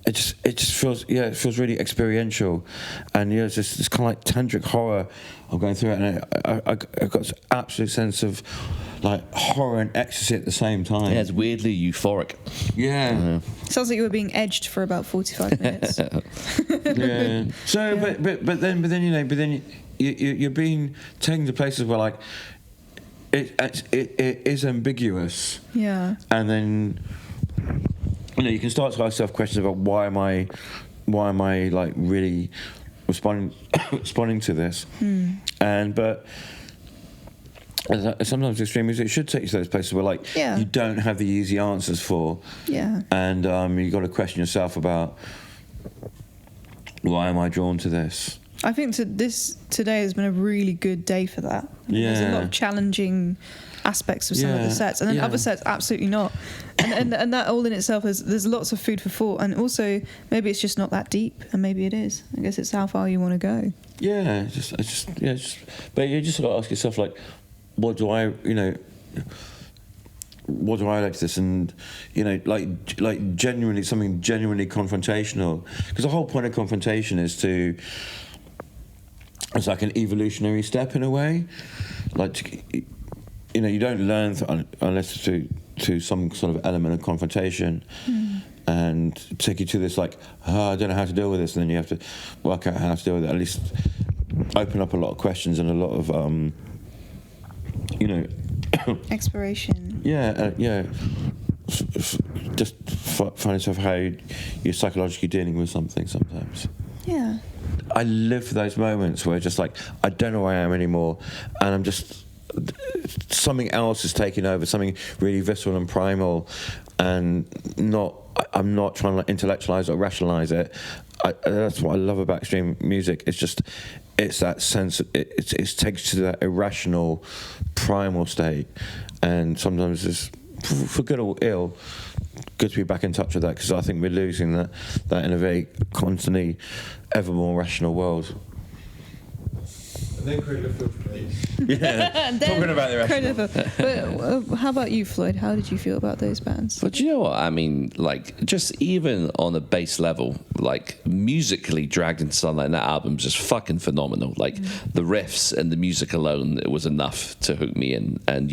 it just feels it feels really experiential, and it's just this kind of like tantric horror. I'm going through it, and I got this absolute sense of like horror and ecstasy at the same time. Yeah, it's weirdly euphoric. Yeah. Sounds like you were being edged for about 45 minutes. Yeah. So, but then you're being taken to places where like it is ambiguous. Yeah. And then you can start to ask yourself questions about why am I like really responding to this, but sometimes extreme music should take you to those places where like you don't have the easy answers for, and you got to question yourself about why am I drawn to this. I think today has been a really good day for that. There's a lot of challenging aspects of some of the sets, and then other sets absolutely not. And that all in itself there's lots of food for thought, and also maybe it's just not that deep, and maybe it is. I guess it's how far you want to go. Yeah, but you just got to ask yourself like, what do I like this, and like genuinely something genuinely confrontational, because the whole point of confrontation is it's like an evolutionary step in a way, like you don't learn unless to some sort of element of confrontation, and take you to this like, I don't know how to deal with this, and then you have to work out how to deal with it. At least open up a lot of questions and a lot of exploration. Just find yourself how you're psychologically dealing with something sometimes. Yeah. I live for those moments where just like I don't know where I am anymore, and I'm just something else is taking over, something really visceral and primal, and I'm not trying to like intellectualize or rationalize it. That's what I love about extreme music. It's that sense. It takes you to that irrational, primal state, and sometimes it's for good or ill. Good to be back in touch with that, because I think we're losing that in a very constantly ever more rational world. And then Cradle of Filth. Yeah, talking about the rational. But how about you, Floyd? How did you feel about those bands? But you know what I mean? Like, just even on a base level, like musically, Dragged into Sunlight and that album's just fucking phenomenal. Like the riffs and the music alone, it was enough to hook me in. And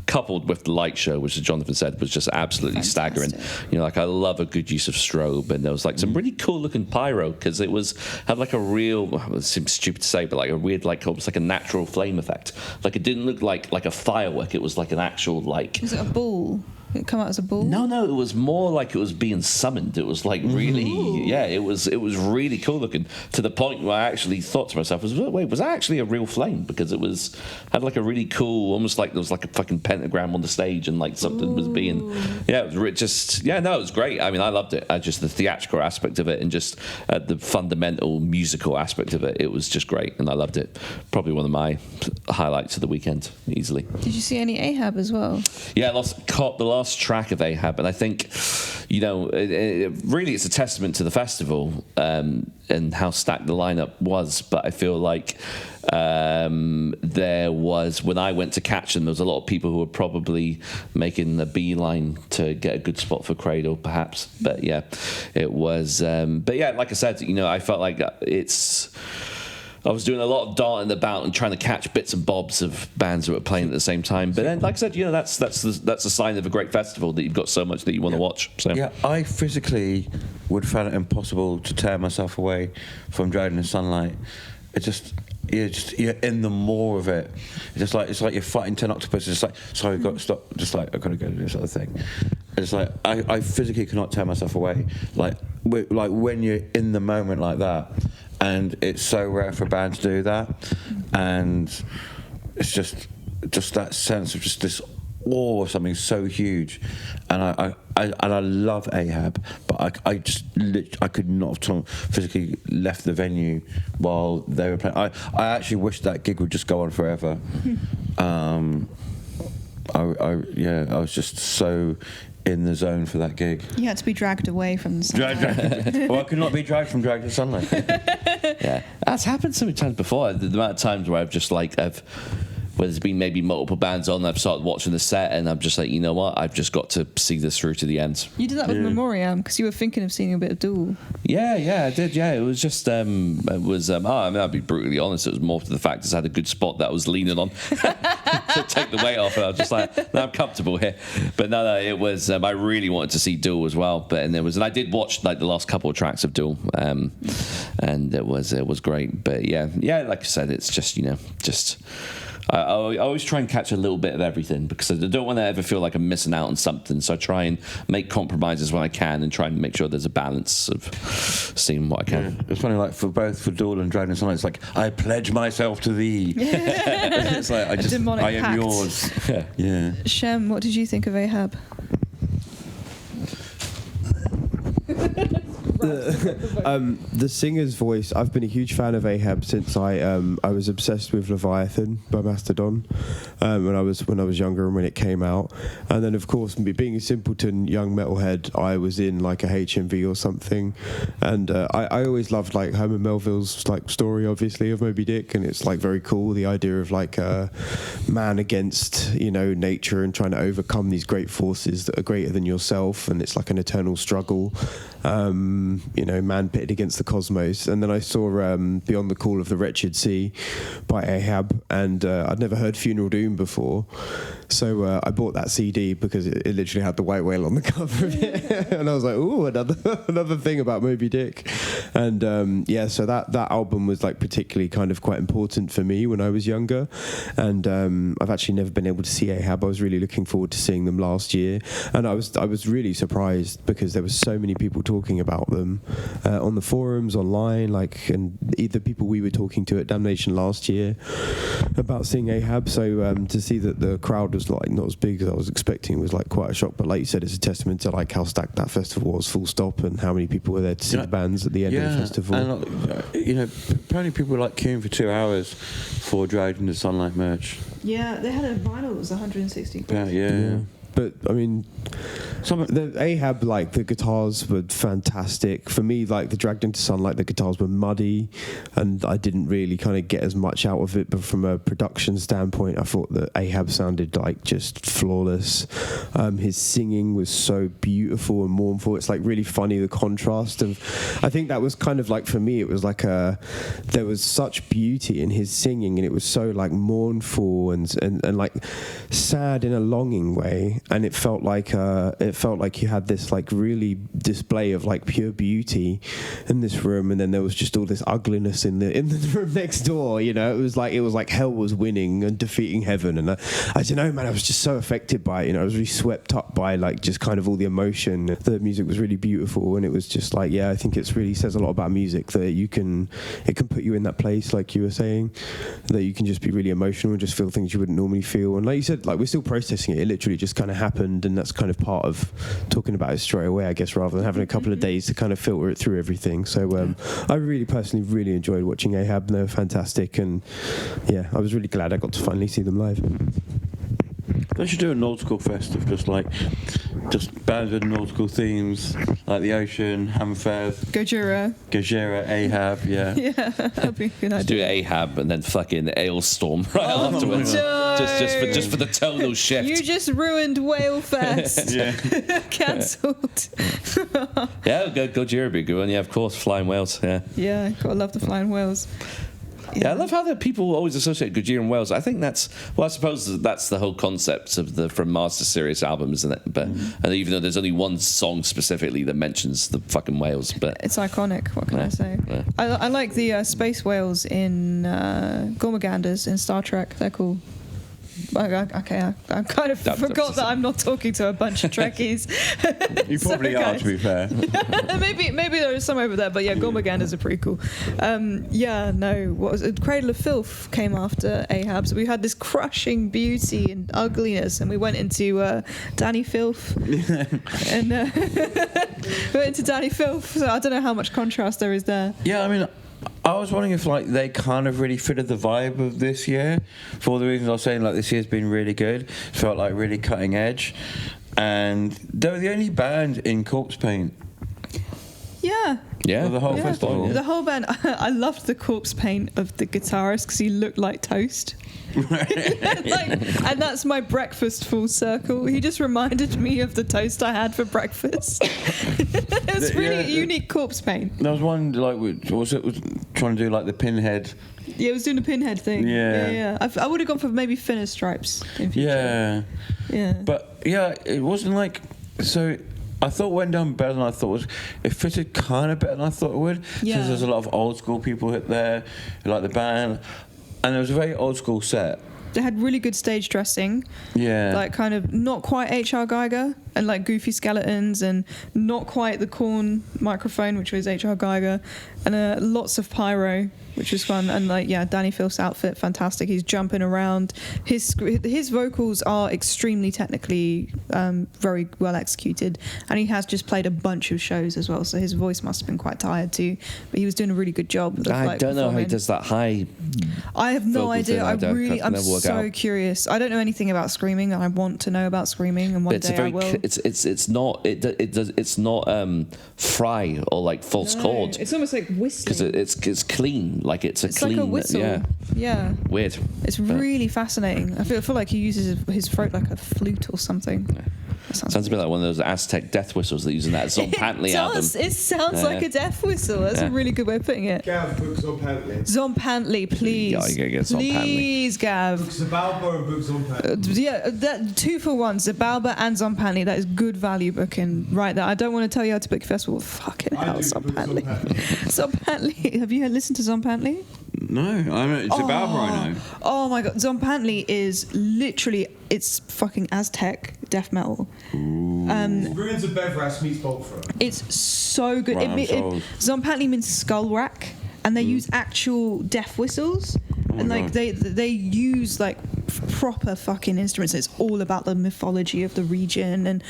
coupled with the light show, which as Jonathan said was just absolutely staggering. Like I love a good use of strobe, and there was like some really cool looking pyro, because it had like a real, it seems stupid to say, but like a weird, like almost like a natural flame effect. Like it didn't look like a firework. It was like an actual like. Was it a ball? Did it come out as a ball? No, it was more like it was being summoned. It was like really, it was really cool looking, to the point where I actually thought to myself, was that actually a real flame? Because it had like a really cool, almost like there was like a fucking pentagram on the stage and like something was being, it was great. I mean, I loved it. The theatrical aspect of it and just the fundamental musical aspect of it, it was just great, and I loved it. Probably one of my highlights of the weekend, easily. Did you see any Ahab as well? Yeah, caught the last track of Ahab, and I think, really it's a testament to the festival and how stacked the lineup was. But I feel like there was, when I went to catch them, there was a lot of people who were probably making the beeline to get a good spot for Cradle, perhaps. But yeah, it was. But yeah, like I said, I felt like I was doing a lot of darting about and trying to catch bits and bobs of bands that were playing at the same time. But then, like I said, that's a sign of a great festival, that you've got so much that you want to watch. So. Yeah, I physically would find it impossible to tear myself away from Dragon and Sunlight. You're in the more of it. It's like you're fighting 10 octopuses. It's like, sorry, I've got to stop. Just like, I've got to go do this other thing. It's like I physically cannot tear myself away. Like when you're in the moment like that. And it's so rare for a band to do that, and it's just that sense of just this awe of something so huge. And I love Ahab, but I could not have physically left the venue while they were playing. I actually wish that gig would just go on forever. I was just so in the zone for that gig. You had to be dragged away from the sunlight. Well, I could not be dragged from Dragon to Sunlight. Yeah, that's happened so many times before. The amount of times where I've just where there's been maybe multiple bands on, I've started watching the set and I'm just like, you know what, I've just got to see this through to the end. You did that with Memoriam because you were thinking of seeing a bit of Dool. Yeah, I did. Yeah, it was just I'll be brutally honest, it was more to the fact I had a good spot that I was leaning on to take the weight off, and I was just like, no, I'm comfortable here. But no, it was I really wanted to see Dool as well. And I did watch like the last couple of tracks of Dool, and it was great. But yeah, like I said, it's just I always try and catch a little bit of everything, because I don't want to ever feel like I'm missing out on something. So I try and make compromises when I can and try and make sure there's a balance of seeing what I can. Yeah. It's funny, like for Dool and Dragon and Sunlight, it's like, I pledge myself to thee. It's like, I am yours. Yeah. Shem, what did you think of Ahab? The singer's voice. I've been a huge fan of Ahab since I was obsessed with Leviathan by Mastodon when I was younger and when it came out. And then of course, being a simpleton young metalhead, I was in like a HMV or something. And I always loved like Herman Melville's like story, obviously, of Moby Dick, and it's like very cool, the idea of like a man against nature and trying to overcome these great forces that are greater than yourself, and it's like an eternal struggle. Man pitted against the cosmos. And then I saw Beyond the Call of the Wretched Sea by Ahab, and I'd never heard Funeral Doom before, so I bought that CD because it literally had the white whale on the cover of it. And I was like, ooh, another thing about Moby Dick. And so that album was like particularly kind of quite important for me when I was younger. And I've actually never been able to see Ahab. I was really looking forward to seeing them last year, and I was really surprised because there were so many people talking about them on the forums, online, and the people we were talking to at Damnation last year about seeing Ahab. So to see that the crowd was like not as big as I was expecting was like quite a shock. But like you said, it's a testament to like how stacked that festival was, full stop, and how many people were there to see the bands at the end of the festival. And apparently people were like queuing for 2 hours for Dragon to Sunlight merch. Yeah, they had a vinyl that was 160. Yeah. But I mean, the Ahab, like the guitars were fantastic. For me, like the Dragged Into Sunlight, the guitars were muddy, and I didn't really kind of get as much out of it. But from a production standpoint, I thought that Ahab sounded like just flawless. His singing was so beautiful and mournful. It's like really funny, the contrast of. I think that was kind of like, for me, it was like there was such beauty in his singing, and it was so like mournful and like sad in a longing way. beauty, and it felt like you had this like really display of like pure beauty in this room, and then there was just all this ugliness in the room next door. You know, it was like hell was winning and defeating heaven, and I don't know, man, I was just so affected by it. You know, I was really swept up by like just kind of all the emotion. The music was really beautiful, and it was just like, I think it's really says a lot about music that it can put you in that place, like you were saying, that you can just be really emotional and just feel things you wouldn't normally feel. And like you said, like we're still processing it. It literally just kind of happened, and that's kind of part of talking about it straight away, I guess, rather than having a couple of days to kind of filter it through everything. So I really personally really enjoyed watching Ahab, and they were fantastic, and I was really glad I got to finally see them live. They should do a nautical fest of just bands with nautical themes, like the ocean, Hamfez, Gojira, Ahab, yeah. Yeah, that'd be a good idea. Do Ahab and then fucking Ailstorm right afterwards. No. Just for the tonal shift. You just ruined Whale Fest. Cancelled. Gojira would be a good one. Yeah, of course, Flying Whales. Yeah, gotta love the Flying Whales. Yeah, I love how that people always associate Gojira and Wales. I think I suppose that's the whole concept of the From Mars to Sirius album, isn't it? But and even though there's only one song specifically that mentions the fucking whales, but it's iconic. What can I say? Yeah. I like the space whales in Gormaganders in Star Trek. They're cool. Okay, I kind of forgot that I'm not talking to a bunch of Trekkies. You probably are, to be fair. maybe there is some over there, but Gormaganders are pretty cool. What was it? Cradle of Filth came after Ahab, so we had this crushing beauty and ugliness, and we went into Danny Filth. And we went into Danny Filth, so I don't know how much contrast there is there. Yeah, I mean, I was wondering if like they kind of really fitted the vibe of this year, for all the reasons I was saying. Like, this year's been really good. It felt like really cutting edge, and they were the only band in corpse paint. Yeah, the whole festival. The whole band. I loved the corpse paint of the guitarist because he looked like toast. And that's my breakfast full circle. He just reminded me of the toast I had for breakfast. It's really unique corpse paint. There was one was trying to do like the pinhead. Yeah, it was doing the pinhead thing. Yeah. I would have gone for maybe thinner stripes in future. Yeah. But it wasn't like so. I thought it went down better than I thought. It fitted kind of better than I thought it would. Yeah. Since there's a lot of old school people hit there, like the band, and it was a very old school set. They had really good stage dressing. Yeah. Like kind of not quite H.R. Geiger and like goofy skeletons, and not quite the Korn microphone, which was H.R. Geiger, and lots of pyro, which was fun. And Danny Filth's outfit, fantastic. He's jumping around. His vocals are extremely technically very well executed, and he has just played a bunch of shows as well, so his voice must have been quite tired too, but he was doing a really good job of, I don't know how he does that high. I have no idea. I'm so curious. I don't know anything about screaming, and I want to know about screaming, and one day I will. It's not fry or like false chord. It's almost like whistling because it's clean, like it's clean, like a whistle. Yeah. Weird. It's really fascinating. I feel like he uses his throat like a flute or something. Yeah. Sounds a bit like one of those Aztec death whistles they use in that Zompantly album. It sounds like a death whistle. That's a really good way of putting it. Gav, book Zompantly. Zompantly, please. Yeah, you gotta get Zompantly. Please, Gav. Book Zabalba and book Zompantly. That 2 for 1, Zabalba and Zompantly. That is good value booking right there. I don't want to tell you how to book your festival. Fucking hell, Zompantly. Zompantly. Have you listened to Zompantly? No, I mean, Zabalba I know. Oh my god, Zompantly is literally, it's fucking Aztec death metal. Ruins of Bevras meets Boltford. It's so good. Right, Zompantly means skull rack, and they use actual death whistles, and like they use like proper fucking instruments. It's all about the mythology of the region, and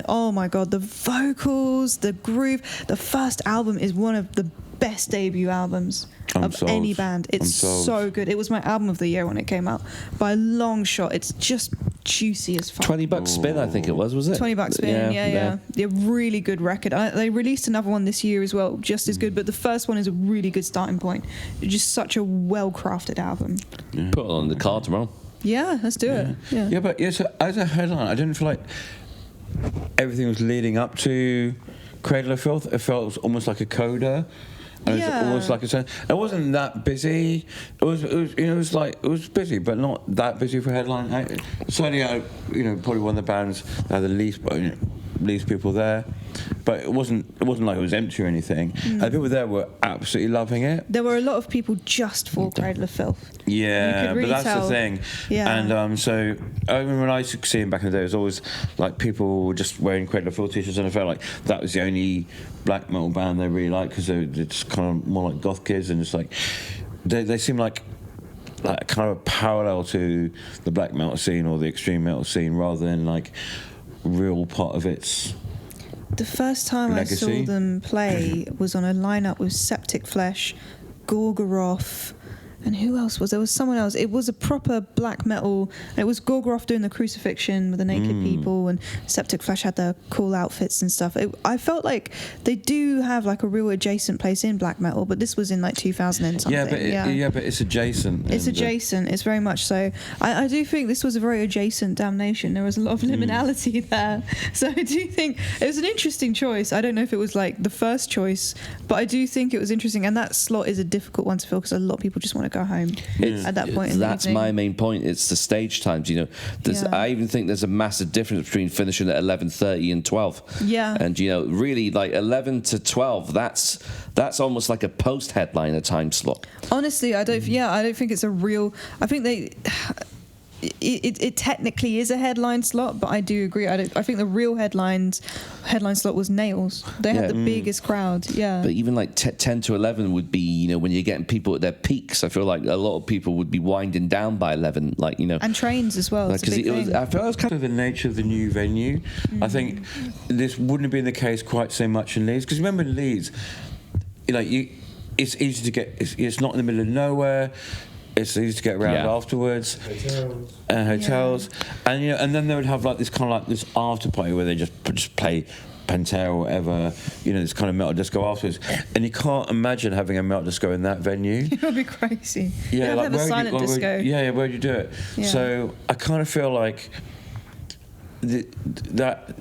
oh my god, the vocals, the groove. The first album is one of the best debut albums of any band. It's so good. It was my album of the year when it came out by a long shot. It's just juicy as fuck. $20 spin, I think it was it? $20 spin, yeah. A really good record. They released another one this year as well, just as good, but the first one is a really good starting point. It's just such a well-crafted album. Yeah. Put it on the card tomorrow. Yeah, let's do it. Yeah, but so as a headline, I didn't feel like everything was leading up to Cradle of Filth. It felt almost like a coda. And it was like it wasn't that busy. It was busy, but not that busy for headline. Certainly, probably one of the bands that had the least people there. But it wasn't like it was empty or anything. And the people there were absolutely loving it. There were a lot of people just for Cradle of Filth. Yeah, really but that's the thing. Yeah. And so I remember when I used to see them back in the day, it was always like people just wearing Cradle of Filth t-shirts, and I felt like that was the only black metal band they really liked, because they're just kind of more like goth kids, and just like they seem like kind of a parallel to the black metal scene or the extreme metal scene, rather than like real part of its The first time legacy. I saw them play was on a lineup with Septic Flesh, Gorgoroth, and who else was there? Was someone else. It was a proper black metal. It was Gorgoroth doing the crucifixion with the naked people, and Septic Flesh had their cool outfits and stuff. I felt like they do have like a real adjacent place in black metal, but this was in like 2000 and something. But it's adjacent. It's adjacent. It's very much so. I do think this was a very adjacent Damnation. There was a lot of liminality there. So I do think it was an interesting choice. I don't know if it was like the first choice, but I do think it was interesting. And that slot is a difficult one to fill, because a lot of people just want to go home at that point in the That's evening. my main point. It's the stage times. I even think there's a massive difference between finishing at 11:30 and 12. Yeah. And really like 11 to 12. That's almost like a post-headliner time slot. Honestly, I don't think it's a real. I think it technically is a headline slot, but I do agree. I think the real headline slot was Nails. They had the biggest crowd. Yeah. But even like 10 to 11 would be, when you're getting people at their peaks. I feel like a lot of people would be winding down by 11. And trains as well. Because I feel it was kind of the nature of the new venue. I think this wouldn't have been the case quite so much in Leeds, because remember in Leeds, it's easy to get. It's not in the middle of nowhere. It's easy to get around afterwards. Hotels. Yeah. And then they would have like this kind of like this after party where they just play Pantera or whatever, this kind of metal disco afterwards. And you can't imagine having a metal disco in that venue. It would be crazy. Yeah, like have a silent disco. Where'd you do it? Yeah. So I kind of feel like that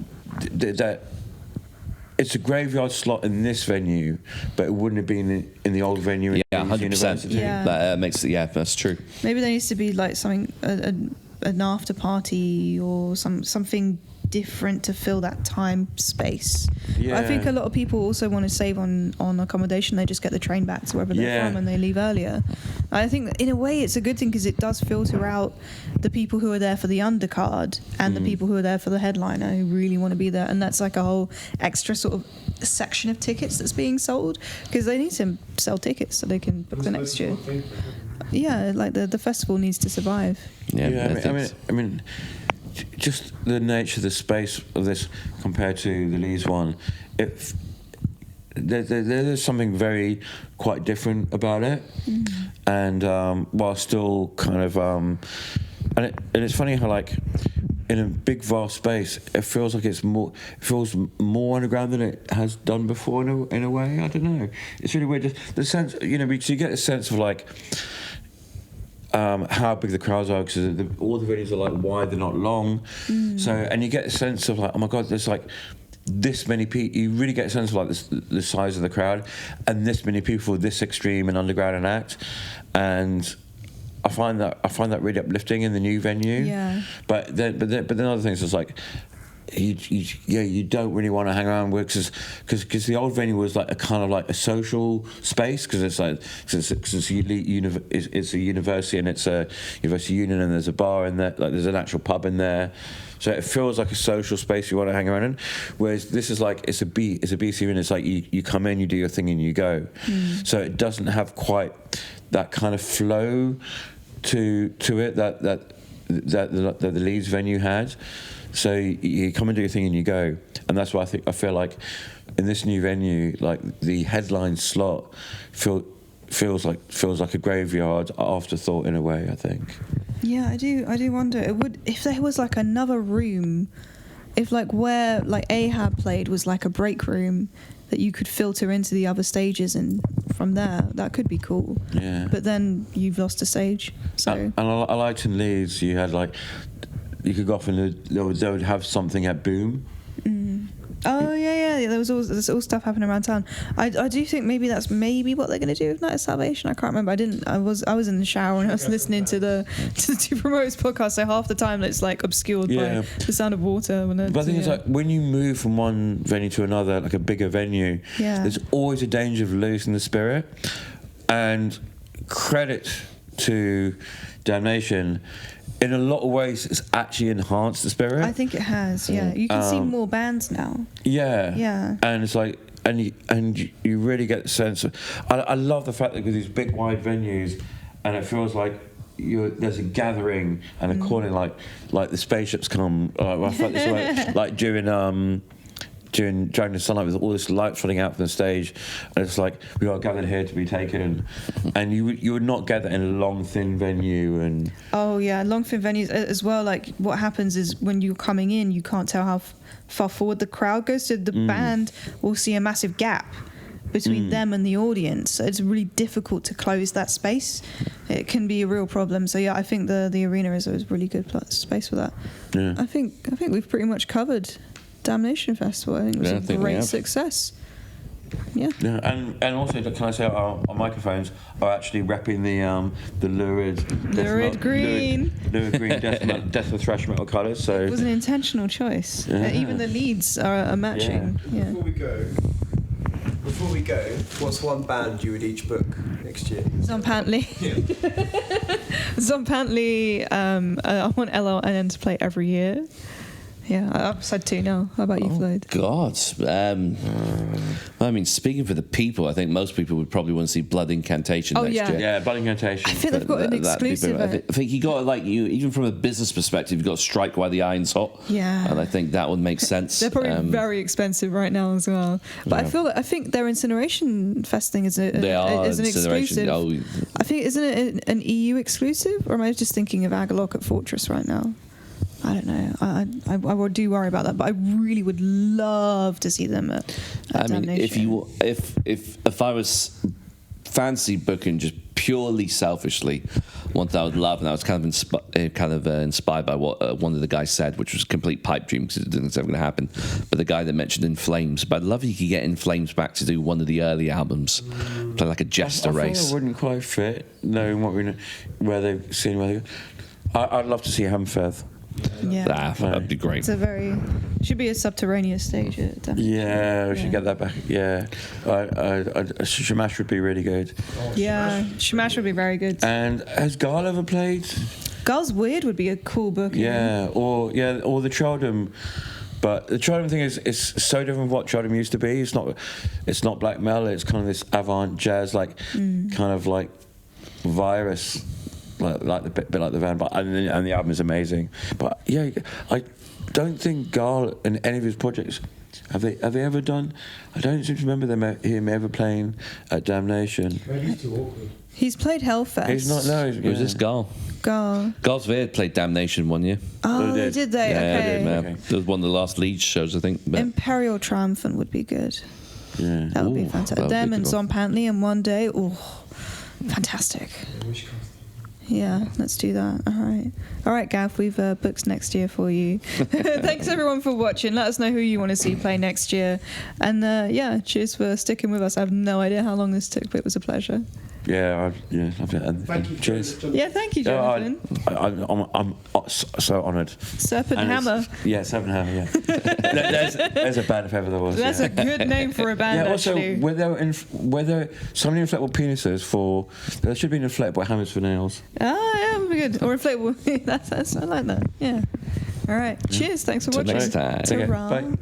it's a graveyard slot in this venue, but it wouldn't have been in the old venue. Yeah, 100%. University. Yeah. That makes it. Yeah, that's true. Maybe there needs to be like something, an after party or something different to fill that time space. Yeah. I think a lot of people also want to save on accommodation. They just get the train back to wherever they're from and they leave earlier. I think in a way it's a good thing, because it does filter out the people who are there for the undercard and the people who are there for the headliner who really want to be there. And that's like a whole extra sort of section of tickets that's being sold, because they need to sell tickets so they can book the next year. Yeah, like the festival needs to survive. I mean, just the nature of the space of this compared to the Leeds one, there's something quite different about it, and while still kind of and it's funny how like in a big vast space it feels like it feels more underground than it has done before in a way. I don't know, it's really weird, just the sense, because you get a sense of like how big the crowds are, because all the venues are like wide, they're not long. So, and you get a sense of like, oh my god, there's like this many people. You really get a sense of like the size of the crowd, and this many people, this extreme and underground an act, and I find that really uplifting in the new venue. Yeah. But then other things is like, you don't really want to hang around with, because the old venue was like a kind of like a social space, because it's like it's a university and it's a university union, and there's a bar in there, like there's an actual pub in there, so it feels like a social space you want to hang around in. Whereas this is like it's a BC, and it's like you come in, you do your thing, and you go. So it doesn't have quite that kind of flow to it that the Leeds venue had. So you come and do your thing and you go, and that's why I feel like in this new venue, like the headline slot feels like a graveyard afterthought in a way, I think. Yeah, I do wonder. It would, if there was like another room, if like where like Ahab played was like a break room that you could filter into the other stages, and from there that could be cool. Yeah. But then you've lost a stage. So And I liked in Leeds you had like, you could go off and they would have something at Boom. Oh yeah. There's all stuff happening around town. I do think maybe that's what they're going to do with Night of Salvation. I can't remember. I was in the shower and I was listening to the Two Promoters podcast. So half the time it's like obscured by the sound of water. But I think it's like when you move from one venue to another, like a bigger venue, there's always a danger of losing the spirit. And credit to Damnation, in a lot of ways, it's actually enhanced the spirit. I think it has. Yeah, you can see more bands now. Yeah. And it's like, and you really get the sense of. I love the fact that with these big wide venues, and it feels like there's a gathering and a calling, like the spaceships come. I felt this way, like during the Sunlight, with all this light flooding out from the stage, and it's like we are gathered here to be taken, and you would not get that in a long thin venue. And long thin venues as well. Like what happens is when you're coming in, you can't tell how far forward the crowd goes, so the band will see a massive gap between them and the audience. So it's really difficult to close that space. It can be a real problem. So I think the arena is a really good space for that. Yeah. I think we've pretty much covered Damnation Festival. I think it was a great success. Yeah. And also, can I say our microphones are actually repping the lurid green death of thrash metal colours. So it was an intentional choice. Even the leads are matching. Yeah. Before we go, what's one band you would each book next year? Zompantly. Zompantly. I want LLN to play every year. Yeah, I've said 2 now. How about you, Floyd? God. I mean, speaking for the people, I think most people would probably want to see Blood Incantation next year. Yeah, Blood Incantation. I think they've got an exclusive. I think you got even from a business perspective, you've got to strike while the iron's hot. Yeah. And I think that would make sense. They're probably very expensive right now as well. But I think their Incineration Fest thing is an exclusive. I think, isn't it an EU exclusive? Or am I just thinking of Agalloch at Fortress right now? I don't know. I do worry about that, but I really would love to see them at Damnation. If I was fancy booking just purely selfishly, one thing I would love, and I was kind of inspired by what one of the guys said, which was a complete pipe dream because it didn't think it was ever going to happen. But the guy that mentioned In Flames, but I'd love if you could get In Flames back to do one of the early albums, play like a jester race. I wouldn't quite fit knowing where they've seen where they go. I'd love to see Hamfeth. Yeah, that'd be great. Should be a subterraneous stage at Damnation. Yeah, we should get that back. Yeah, Shamash would be really good. Shamash would be very good. And has Garl ever played? Garl's Weird would be a cool book. Yeah, or the Children. But the Children thing is so different from what Children used to be. It's not black metal. It's kind of this avant jazz, kind of like virus. Like the bit like the van, and the album is amazing. But yeah, I don't think Garl in any of his projects have they ever done. I don't seem to remember him ever playing at Damnation. Maybe he's too awkward. He's played Hellfest. He's not. No, was this Garl? Garl's Weird played Damnation one year. Oh, did they? Yeah, okay. They did. It was one of the last Leeds shows, I think. But Imperial Triumphant would be good. Yeah, that would be fantastic. Them and Zompantly in one day. Oh, fantastic. Yeah, let's do that. All right, Gav, we've booked next year for you. Thanks everyone for watching. Let us know who you want to see play next year. And cheers for sticking with us. I have no idea how long this took, but it was a pleasure. Yeah, and thank you. Cheers. Yeah, thank you, Jonathan. I'm so honoured. Serpent Hammer. Serpent Hammer. Yeah. there's a band if ever there was. That's a good name for a band. Yeah. Also, were there so many inflatable penises there should be inflatable hammers for nails. Yeah, would be good. Or inflatable. That's I like that. Yeah. All right. Cheers. Thanks for watching. Next time. Bye.